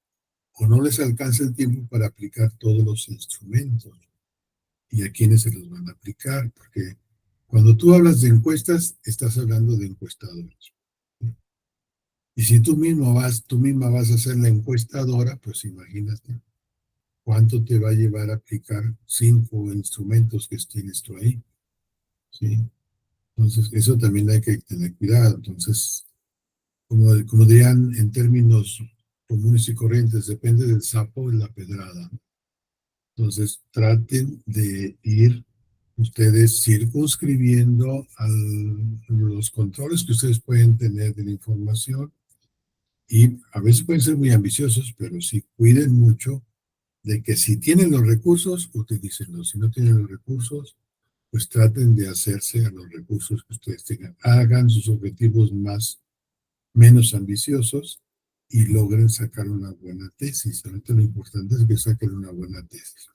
o no les alcanza el tiempo para aplicar todos los instrumentos y a quiénes se los van a aplicar, porque cuando tú hablas de encuestas, estás hablando de encuestadores. Y si tú misma vas a ser la encuestadora, pues imagínate cuánto te va a llevar a aplicar 5 instrumentos que tienes tú ahí, ¿sí? Entonces, eso también hay que tener cuidado. Entonces, como dirían en términos comunes y corrientes, depende del sapo y la pedrada. Entonces, traten de ir ustedes circunscribiendo los controles que ustedes pueden tener de la información, y a veces pueden ser muy ambiciosos, pero sí cuiden mucho de que si tienen los recursos, utilícenlos. Si no tienen los recursos, pues traten de hacerse a los recursos que ustedes tengan. Hagan sus objetivos menos ambiciosos y logren sacar una buena tesis. Ahorita lo importante es que saquen una buena tesis.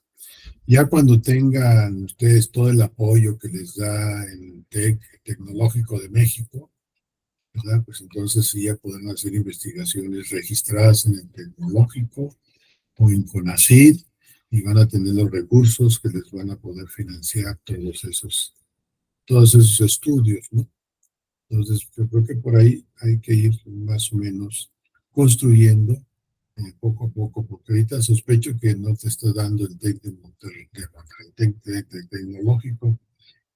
Ya cuando tengan ustedes todo el apoyo que les da el TEC Tecnológico de México, ¿verdad? Pues entonces sí ya pueden hacer investigaciones registradas en el Tecnológico o en CONACYT, y van a tener los recursos que les van a poder financiar todos esos estudios, ¿no? Entonces, yo creo que por ahí hay que ir más o menos construyendo poco a poco, porque ahorita sospecho que no te está dando el TEC de Monterrey, el TEC Tecnológico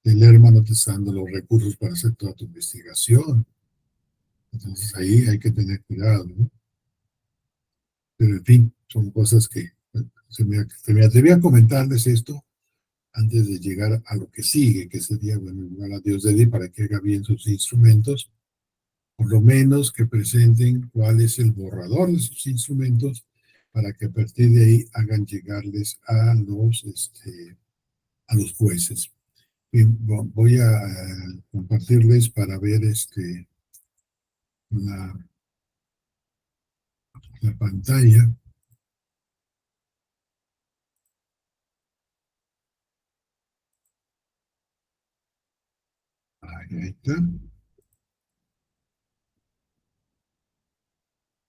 de Lerma no te está dando los recursos para hacer toda tu investigación. Entonces ahí hay que tener cuidado, ¿no? Pero en fin, son cosas que se me atreví a comentarles esto antes de llegar a lo que sigue, que sería, bueno, igual a Dios de para que haga bien sus instrumentos, por lo menos que presenten cuál es el borrador de sus instrumentos, para que a partir de ahí hagan llegarles a los jueces. Bien, voy a compartirles para ver la pantalla. Ahí está.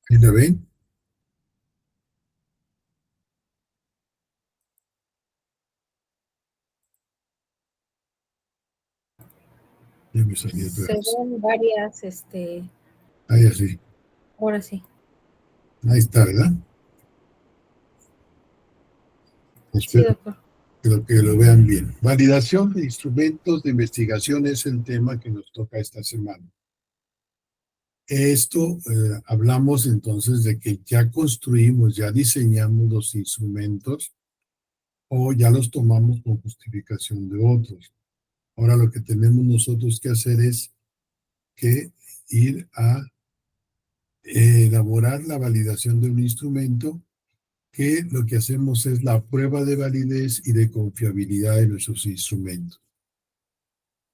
¿Ahí la ven? Ya me salí otra Se vez. ven varias, Ahí así. ahora sí. Ahí está, ¿verdad? Sí, Espero doctor. que lo vean bien. Validación de instrumentos de investigación es el tema que nos toca esta semana. Esto hablamos entonces de que ya construimos, ya diseñamos los instrumentos o ya los tomamos con justificación de otros. Ahora lo que tenemos nosotros que hacer es que ir a elaborar la validación de un instrumento, que lo que hacemos es la prueba de validez y de confiabilidad de nuestros instrumentos.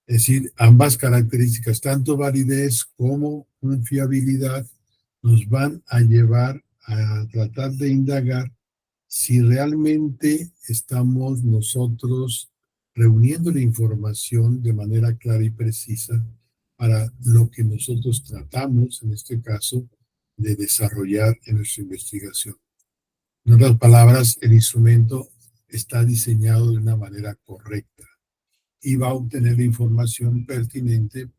Es decir, ambas características, tanto validez como confiabilidad, nos van a llevar a tratar de indagar si realmente estamos nosotros reuniendo la información de manera clara y precisa para lo que nosotros tratamos, en este caso, de desarrollar en nuestra investigación. En otras palabras, el instrumento está diseñado de una manera correcta y va a obtener la información pertinente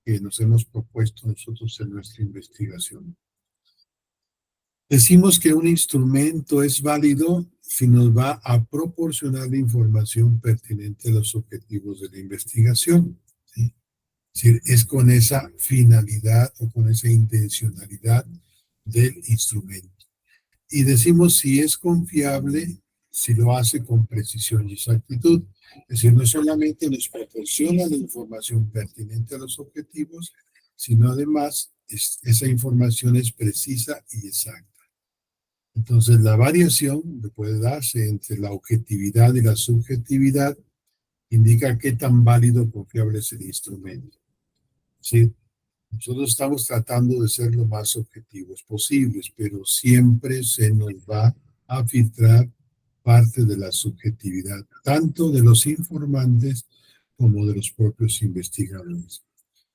que nos hemos propuesto nosotros en nuestra investigación. Decimos que un instrumento es válido si nos va a proporcionar la información pertinente a los objetivos de la investigación, ¿sí? Es decir, es con esa finalidad o con esa intencionalidad del instrumento. Y decimos si es confiable, si lo hace con precisión y exactitud. Es decir, no solamente nos proporciona la información pertinente a los objetivos, sino además esa información es precisa y exacta. Entonces, la variación que puede darse entre la objetividad y la subjetividad indica qué tan válido o confiable es el instrumento. ¿Sí? Nosotros estamos tratando de ser lo más objetivos posibles, pero siempre se nos va a filtrar parte de la subjetividad, tanto de los informantes como de los propios investigadores.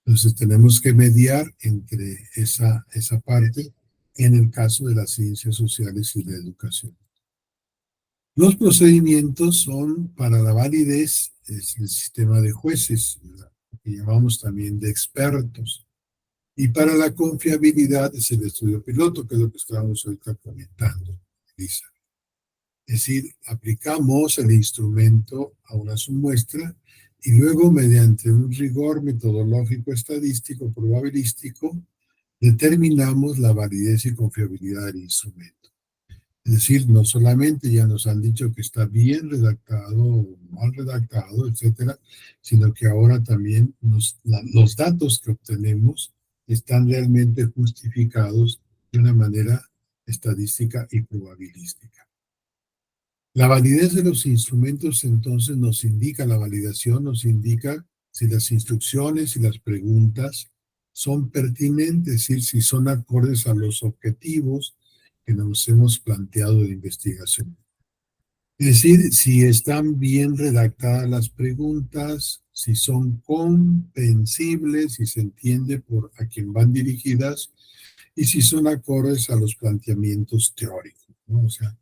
Entonces tenemos que mediar entre esa parte en el caso de las ciencias sociales y la educación. Los procedimientos son para la validez, es el sistema de jueces, ¿verdad?, que llamamos también de expertos. Y para la confiabilidad es el estudio piloto, que es lo que estábamos ahorita comentando, Lisa. Es decir, aplicamos el instrumento a una submuestra y luego, mediante un rigor metodológico, estadístico, probabilístico, determinamos la validez y confiabilidad del instrumento. Es decir, no solamente ya nos han dicho que está bien redactado o mal redactado, etcétera, sino que ahora también los datos que obtenemos están realmente justificados de una manera estadística y probabilística. La validez de los instrumentos entonces nos indica, la validación nos indica si las instrucciones y las preguntas son pertinentes, es decir, si son acordes a los objetivos que nos hemos planteado de investigación. Es decir, si están bien redactadas las preguntas, si son comprensibles, si se entiende por a quién van dirigidas y si son acordes a los planteamientos teóricos, ¿no? O sea,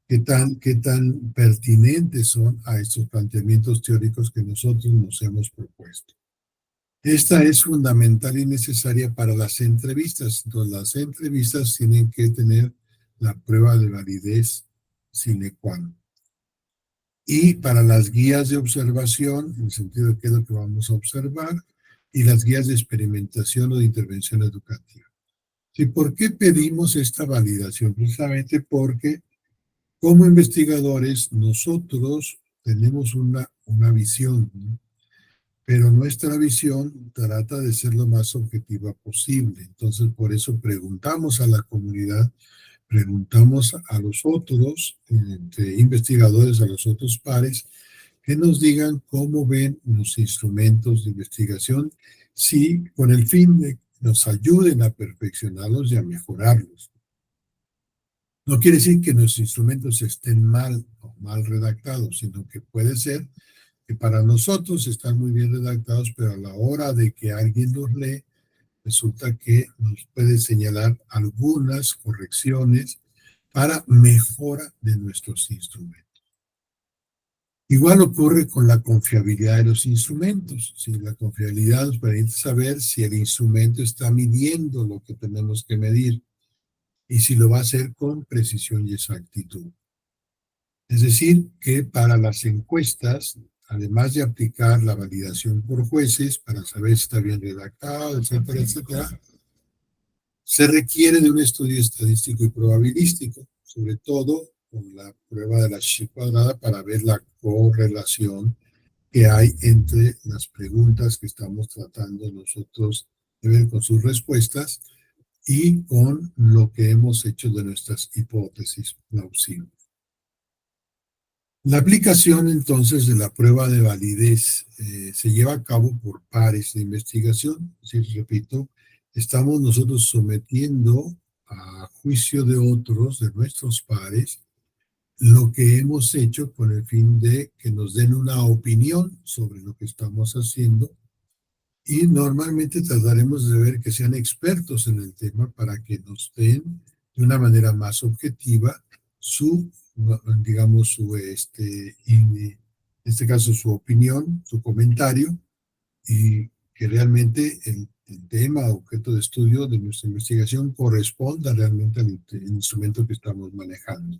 qué tan pertinentes son a estos planteamientos teóricos que nosotros nos hemos propuesto. Esta es fundamental y necesaria para las entrevistas. Entonces, las entrevistas tienen que tener la prueba de validez sine qua non. Y para las guías de observación, en el sentido de qué es lo que vamos a observar, y las guías de experimentación o de intervención educativa. ¿Sí? ¿Por qué pedimos esta validación? Precisamente porque como investigadores nosotros tenemos una visión, ¿no? Pero nuestra visión trata de ser lo más objetiva posible. Entonces, por eso preguntamos a la comunidad, preguntamos a los otros investigadores, a los otros pares, que nos digan cómo ven los instrumentos de investigación, si con el fin de que nos ayuden a perfeccionarlos y a mejorarlos. No quiere decir que nuestros instrumentos estén mal o mal redactados, sino que puede ser que para nosotros están muy bien redactados, pero a la hora de que alguien los lee, resulta que nos puede señalar algunas correcciones para mejora de nuestros instrumentos. Igual ocurre con la confiabilidad de los instrumentos. ¿Sí? La confiabilidad nos permite saber si el instrumento está midiendo lo que tenemos que medir y si lo va a hacer con precisión y exactitud. Es decir, que para las encuestas, además de aplicar la validación por jueces para saber si está bien redactado, etcétera, etcétera, se requiere de un estudio estadístico y probabilístico, sobre todo con la prueba de la Chi cuadrada para ver la correlación que hay entre las preguntas que estamos tratando nosotros de ver con sus respuestas y con lo que hemos hecho de nuestras hipótesis plausibles. La aplicación entonces de la prueba de validez se lleva a cabo por pares de investigación. Sí, repito, estamos nosotros sometiendo a juicio de otros, de nuestros pares, lo que hemos hecho con el fin de que nos den una opinión sobre lo que estamos haciendo y normalmente trataremos de ver que sean expertos en el tema para que nos den de una manera más objetiva digamos, en este caso su opinión, su comentario, y que realmente el tema, objeto de estudio de nuestra investigación corresponda realmente al instrumento que estamos manejando.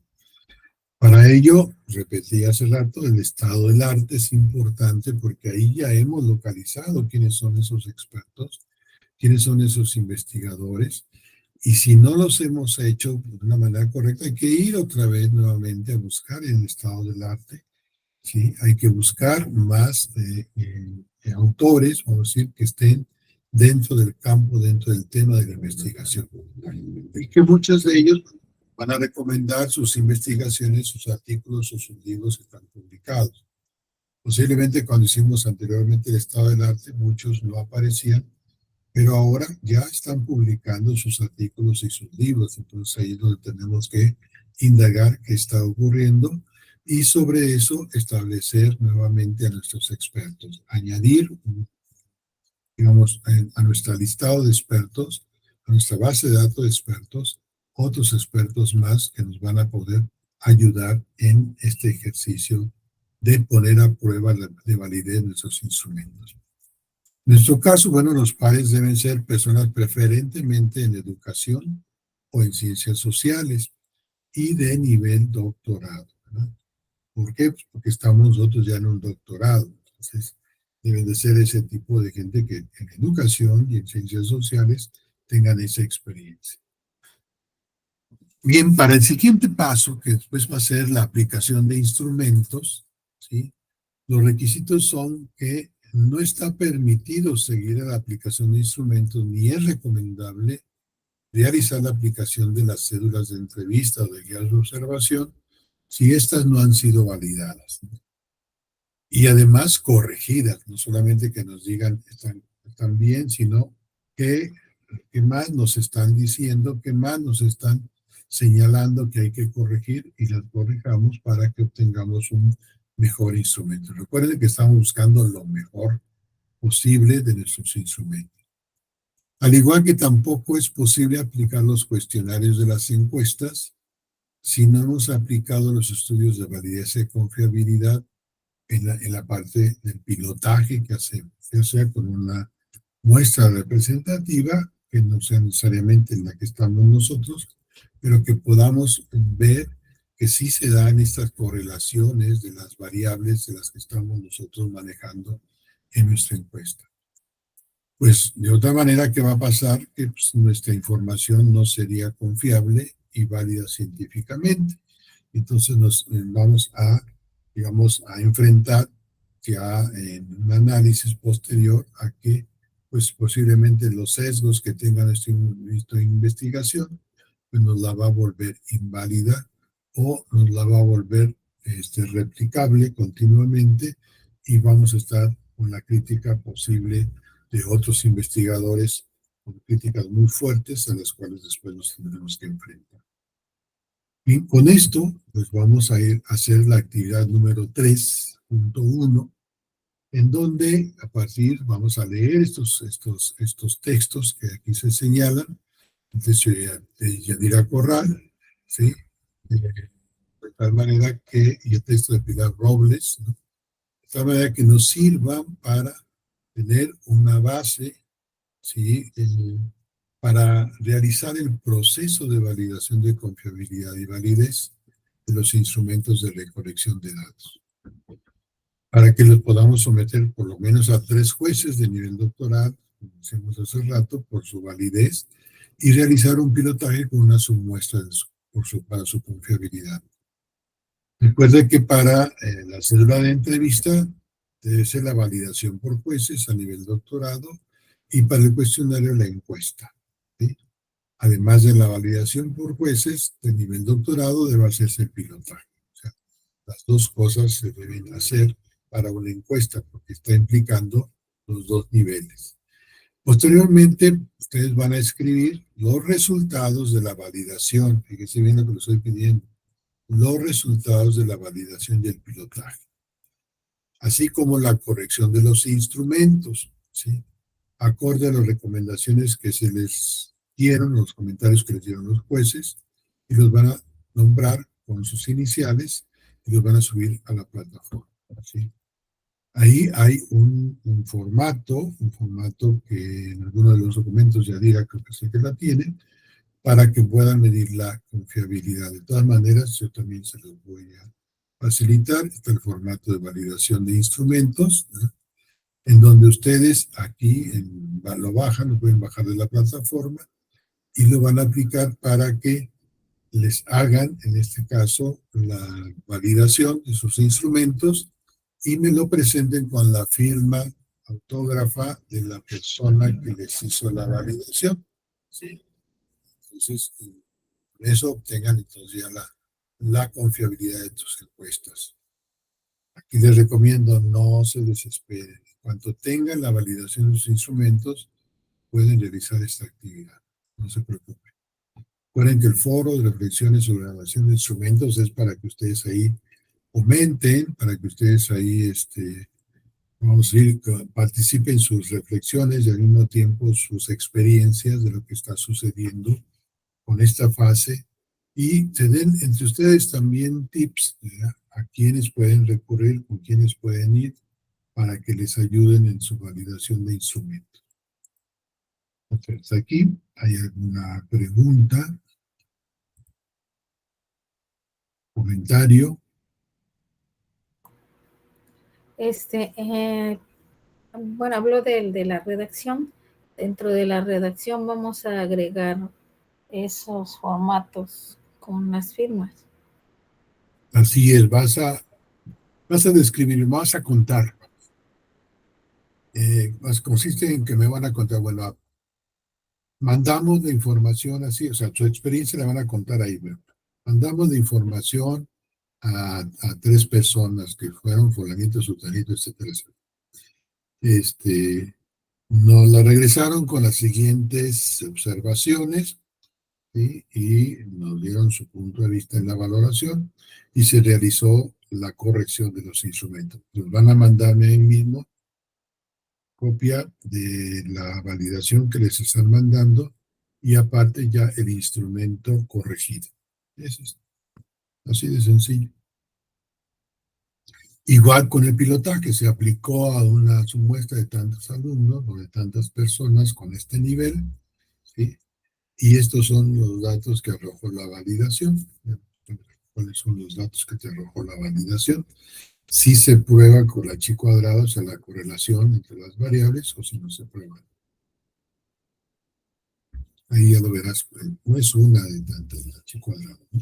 Para ello, repetí hace rato, el estado del arte es importante porque ahí ya hemos localizado quiénes son esos expertos, quiénes son esos investigadores, y si no los hemos hecho de una manera correcta, hay que ir otra vez nuevamente a buscar en el estado del arte, ¿sí? Hay que buscar más autores, vamos a decir, que estén dentro del campo, dentro del tema de la investigación. Y que muchos de ellos van a recomendar sus investigaciones, sus artículos o sus libros que están publicados. Posiblemente cuando hicimos anteriormente el estado del arte, muchos no aparecían, pero ahora ya están publicando sus artículos y sus libros, entonces ahí es donde tenemos que indagar qué está ocurriendo, y sobre eso establecer nuevamente a nuestros expertos, añadir, digamos, a nuestro listado de expertos, a nuestra base de datos de expertos, otros expertos más que nos van a poder ayudar en este ejercicio de poner a prueba de validez nuestros instrumentos. En nuestro caso, bueno, los pares deben ser personas preferentemente en educación o en ciencias sociales y de nivel doctorado, ¿verdad? ¿Por qué? Pues porque estamos nosotros ya en un doctorado. Entonces, deben de ser ese tipo de gente que en educación y en ciencias sociales tengan esa experiencia. Bien, para el siguiente paso, que después va a ser la aplicación de instrumentos, ¿sí? Los requisitos son que no está permitido seguir a la aplicación de instrumentos ni es recomendable realizar la aplicación de las cédulas de entrevista o de guías de observación si estas no han sido validadas. Y además corregidas, no solamente que nos digan están bien, sino que más nos están diciendo, que más nos están señalando que hay que corregir y las corrijamos para que obtengamos un mejor instrumento. Recuerden que estamos buscando lo mejor posible de nuestros instrumentos. Al igual que tampoco es posible aplicar los cuestionarios de las encuestas si no hemos aplicado los estudios de validez y confiabilidad en la parte del pilotaje que hacemos, ya sea con una muestra representativa, que no sea necesariamente en la que estamos nosotros, pero que podamos ver que sí se dan estas correlaciones de las variables de las que estamos nosotros manejando en nuestra encuesta. Pues de otra manera, ¿qué va a pasar? Que pues, nuestra información no sería confiable y válida científicamente. Entonces nos vamos a, digamos, a enfrentar ya en un análisis posterior a que pues posiblemente los sesgos que tenga nuestra investigación pues nos la va a volver inválida o nos la va a volver replicable continuamente y vamos a estar con la crítica posible de otros investigadores con críticas muy fuertes a las cuales después nos tendremos que enfrentar. Y con esto, pues vamos a ir a hacer la actividad número 3.1, en donde a partir vamos a leer estos textos que aquí se señalan, de Yadira Corral, ¿sí? De tal manera que, y el texto de Pilar Robles, ¿no? De tal manera que nos sirvan para tener una base, ¿sí? Para realizar el proceso de validación de confiabilidad y validez de los instrumentos de recolección de datos, para que los podamos someter por lo menos a 3 jueces de nivel doctoral, como decíamos hace rato, por su validez, y realizar un pilotaje con una submuestra para su confiabilidad. Recuerde que para la cédula de entrevista debe ser la validación por jueces a nivel doctorado y para el cuestionario la encuesta, ¿sí? Además de la validación por jueces de nivel doctorado debe hacerse el pilotaje. O sea, las 2 cosas se deben hacer para una encuesta porque está implicando los 2 niveles. Posteriormente, ustedes van a escribir los resultados de la validación. Fíjense bien lo que les estoy pidiendo. Los resultados de la validación y el pilotaje, así como la corrección de los instrumentos, ¿sí? Acorde a las recomendaciones que se les dieron, los comentarios que les dieron los jueces, y los van a nombrar con sus iniciales y los van a subir a la plataforma, ¿sí? Ahí hay un formato que en algunos de los documentos ya dirá, creo que sí que la tienen, para que puedan medir la confiabilidad. De todas maneras, yo también se los voy a facilitar. Está el formato de validación de instrumentos, ¿no? En donde ustedes aquí lo bajan, lo pueden bajar de la plataforma y lo van a aplicar para que les hagan, en este caso, la validación de sus instrumentos y me lo presenten con la firma autógrafa de la persona que les hizo la validación, ¿sí? Entonces, con eso obtengan entonces ya la confiabilidad de tus encuestas. Aquí les recomiendo no se desesperen. Cuando tengan la validación de sus instrumentos, pueden realizar esta actividad. No se preocupen. Recuerden que el foro de reflexiones sobre la evaluación de instrumentos es para que ustedes ahí comenten, para que ustedes ahí, vamos a ir, participen sus reflexiones y al mismo tiempo sus experiencias de lo que está sucediendo con esta fase, y se den entre ustedes también tips, ¿verdad?, a quienes pueden recurrir, con quienes pueden ir, para que les ayuden en su validación de instrumentos. Entonces, aquí hay alguna pregunta, comentario. Bueno, hablo de la redacción. Dentro de la redacción vamos a agregar esos formatos con las firmas. Así es, vas a describir, vas a contar. Consiste en que me van a contar, bueno, mandamos la información así, o sea, su experiencia la van a contar ahí, ¿verdad? Mandamos la información a 3 personas que fueron fulanito, sutanito, etcétera, etcétera. Nos la regresaron con las siguientes observaciones, ¿sí?, y nos dieron su punto de vista en la valoración y se realizó la corrección de los instrumentos. Nos van a mandarme ahí mismo copia de la validación que les están mandando y aparte ya el instrumento corregido. Es así de sencillo. Igual con el pilotaje, se aplicó a una muestra de tantos alumnos o de tantas personas con este nivel, ¿sí? Y estos son los datos que arrojó la validación. ¿Cuáles son los datos que te arrojó la validación? Si se prueba con la chi cuadrada, o sea, la correlación entre las variables, o si no se prueba. Ahí ya lo verás, no es una de tantas, la chi cuadrada, ¿no?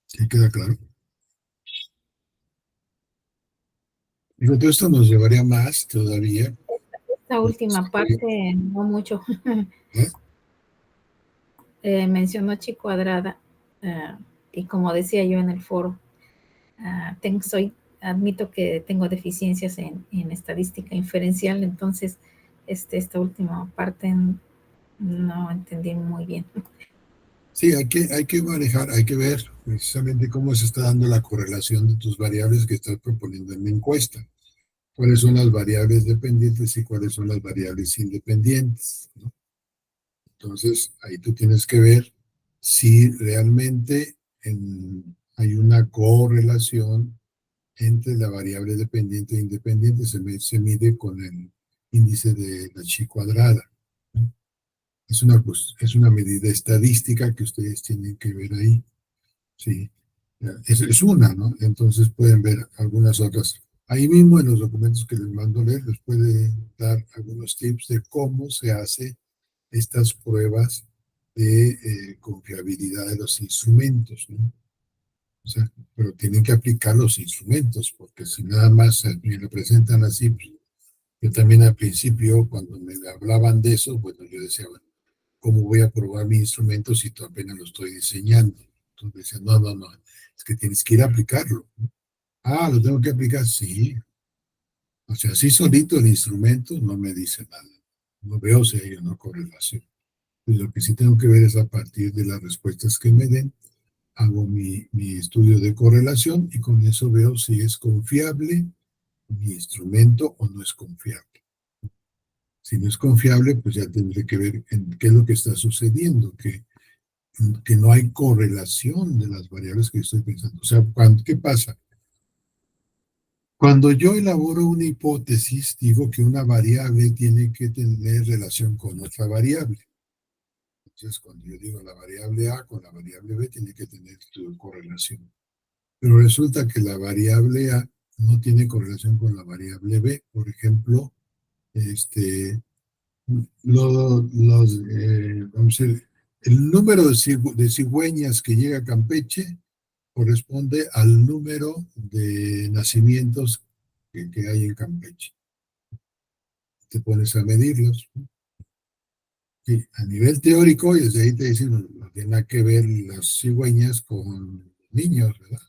¿Sí queda claro? Y todo esto nos llevaría más todavía. Esta última parte, no mucho. Mencionó chi cuadrada, y como decía yo en el foro, admito que tengo deficiencias en estadística inferencial, entonces esta última parte no entendí muy bien. Sí, hay que manejar, hay que ver precisamente cómo se está dando la correlación de tus variables que estás proponiendo en la encuesta. Cuáles son las variables dependientes y cuáles son las variables independientes, ¿no? Entonces, ahí tú tienes que ver si realmente hay una correlación entre la variable dependiente e independiente. Se mide con el índice de la chi cuadrada, ¿no? Es una medida estadística que ustedes tienen que ver ahí. Sí, es una, ¿no? Entonces pueden ver algunas otras. Ahí mismo en los documentos que les mando leer, les puede dar algunos tips de cómo se hace estas pruebas de confiabilidad de los instrumentos, ¿no? O sea, pero tienen que aplicar los instrumentos, porque si nada más me lo presentan así, pues, yo también al principio, cuando me hablaban de eso, bueno, yo decía, bueno, ¿cómo voy a probar mi instrumento si apenas lo estoy diseñando? Entonces decía, no, es que tienes que ir a aplicarlo. Ah, ¿lo tengo que aplicar? Sí. O sea, así solito el instrumento no me dice nada. No veo si hay una correlación. Pues lo que sí tengo que ver es a partir de las respuestas que me den, hago mi estudio de correlación y con eso veo si es confiable mi instrumento o no es confiable. Si no es confiable, pues ya tendré que ver qué es lo que está sucediendo, que no hay correlación de las variables que estoy pensando. O sea, ¿qué pasa? Cuando yo elaboro una hipótesis, digo que una variable tiene que tener relación con otra variable. Entonces, cuando yo digo la variable A con la variable B, tiene que tener correlación. Pero resulta que la variable A no tiene correlación con la variable B. Por ejemplo, vamos a ver, el número de cigüeñas que llega a Campeche corresponde al número de nacimientos que hay en Campeche. Te pones a medirlos. Sí, a nivel teórico, y desde ahí te dicen, no tiene nada que ver las cigüeñas con niños, ¿verdad?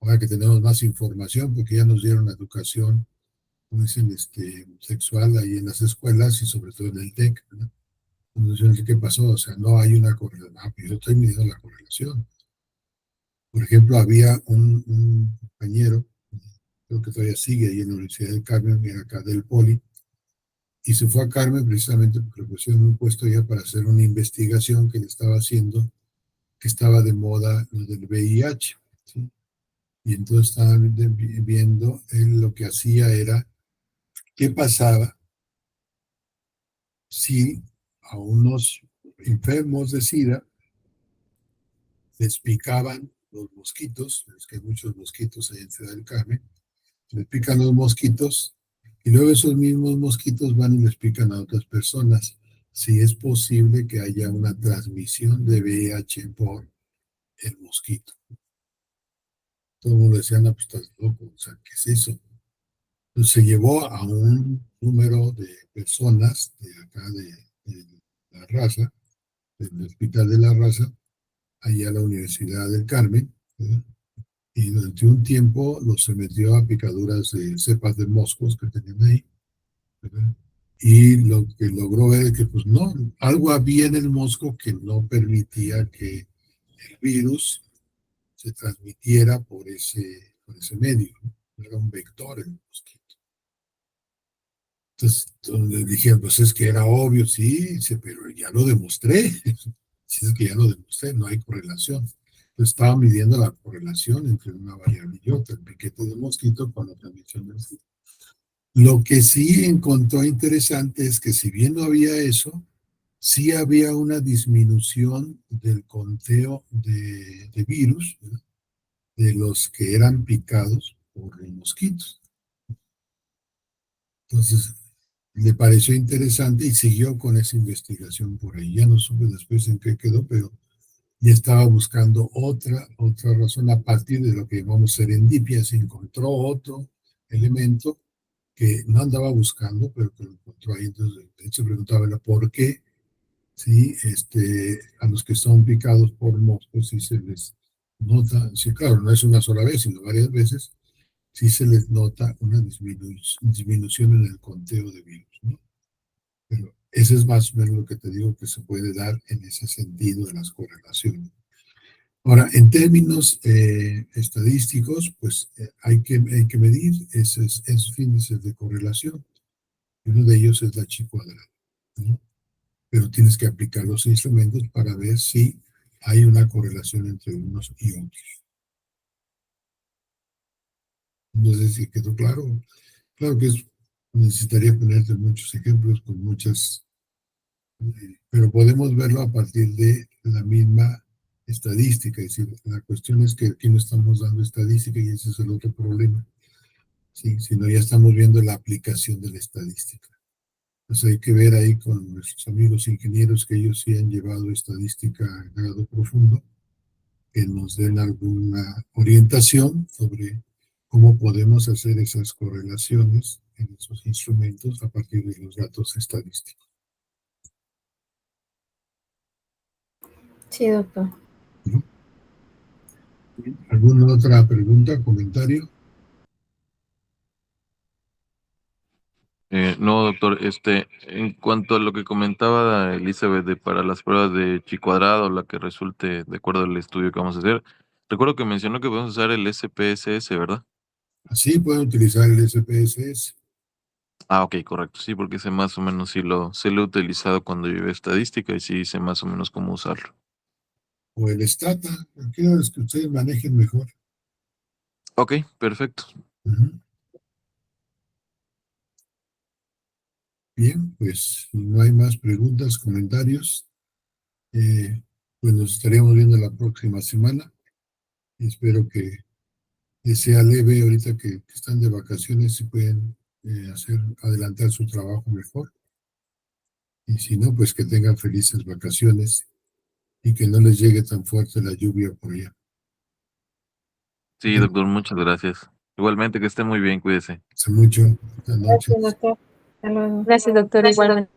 Ahora que tenemos más información, porque ya nos dieron la educación, como dicen, sexual ahí en las escuelas y sobre todo en el TEC, ¿verdad? Entonces, ¿qué pasó? O sea, no hay una correlación. Ah, pues yo estoy midiendo la correlación. Por ejemplo, había un compañero, creo que todavía sigue ahí en la Universidad del Carmen, que era acá del Poli, y se fue a Carmen precisamente porque le pusieron un puesto ya para hacer una investigación que le estaba haciendo, que estaba de moda lo del VIH, ¿sí? Y entonces estaban viendo, él lo que hacía era, ¿qué pasaba si a unos enfermos de SIDA les picaban los mosquitos? Es que hay muchos mosquitos ahí en Ciudad del Carmen, les pican los mosquitos y luego esos mismos mosquitos van y les pican a otras personas. Si es posible que haya una transmisión de VIH por el mosquito. Todo el mundo decía, no, pues estás loco, o sea, ¿qué es eso? Entonces se llevó a un número de personas de acá de la raza, del Hospital de la Raza, allá a la Universidad del Carmen, ¿verdad? Y durante un tiempo los sometió a picaduras de cepas de moscos que tenían ahí, ¿verdad? Y lo que logró ver es que, pues no, algo había en el mosco que no permitía que el virus se transmitiera por ese medio, ¿no? Era un vector el mosquito. Entonces dijeron, pues es que era obvio, sí, dice, pero ya lo demostré. Sí, es que ya lo demostré, no hay correlación. Entonces estaba midiendo la correlación entre una variable y otra, el piquete del mosquito con la transmisión del virus. Lo que sí encontró interesante es que si bien no había eso, sí había una disminución del conteo de virus, ¿verdad? De los que eran picados por los mosquitos. Entonces, le pareció interesante y siguió con esa investigación por ahí. Ya no supe después en qué quedó, pero ya estaba buscando otra razón a partir de lo que llamamos serendipia. Se encontró otro elemento que no andaba buscando, pero que lo encontró ahí. Entonces, de hecho, preguntaba por qué, ¿sí? A los que son picados por moscos, si se les nota, sí, claro, no es una sola vez, sino varias veces, sí se les nota una disminución en el conteo de virus, ¿no? Pero ese es más o menos lo que te digo que se puede dar en ese sentido de las correlaciones. Ahora, en términos estadísticos, pues hay que medir esos índices de correlación. Uno de ellos es la chi cuadrada, ¿no? Pero tienes que aplicar los instrumentos para ver si hay una correlación entre unos y otros. No sé si quedó claro. Claro que necesitaría ponerte muchos ejemplos con muchas, pero podemos verlo a partir de la misma estadística. Es decir, la cuestión es que aquí no estamos dando estadística y ese es el otro problema, ¿sí? Sino ya estamos viendo la aplicación de la estadística. Entonces hay que ver ahí con nuestros amigos ingenieros que ellos sí han llevado estadística a grado profundo, que nos den alguna orientación sobre cómo podemos hacer esas correlaciones en esos instrumentos a partir de los datos estadísticos. Sí, doctor. ¿No? ¿Alguna otra pregunta, comentario? No, doctor, en cuanto a lo que comentaba Elizabeth de para las pruebas de chi cuadrado, la que resulte de acuerdo al estudio que vamos a hacer, recuerdo que mencionó que podemos usar el SPSS, ¿verdad? Así pueden utilizar el SPSS Ah, ok, correcto, sí, porque sé más o menos sí lo he utilizado cuando llevé estadística y sí sé más o menos cómo usarlo. o el STATA, cualquiera de los que ustedes manejen mejor. Ok, perfecto. Bien, pues si no hay más preguntas, comentarios, pues nos estaremos viendo la próxima semana. Espero que sea leve ahorita que están de vacaciones y pueden adelantar su trabajo mejor. Y si no, pues que tengan felices vacaciones y que no les llegue tan fuerte la lluvia por allá. Sí, doctor, muchas gracias. Igualmente, que esté muy bien, cuídese. Hace mucho. Buenas noches. Gracias, doctor. Hasta luego. Gracias, doctor. Igualmente.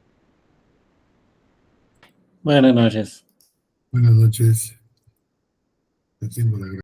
Buenas noches. Buenas noches. Ya tengo la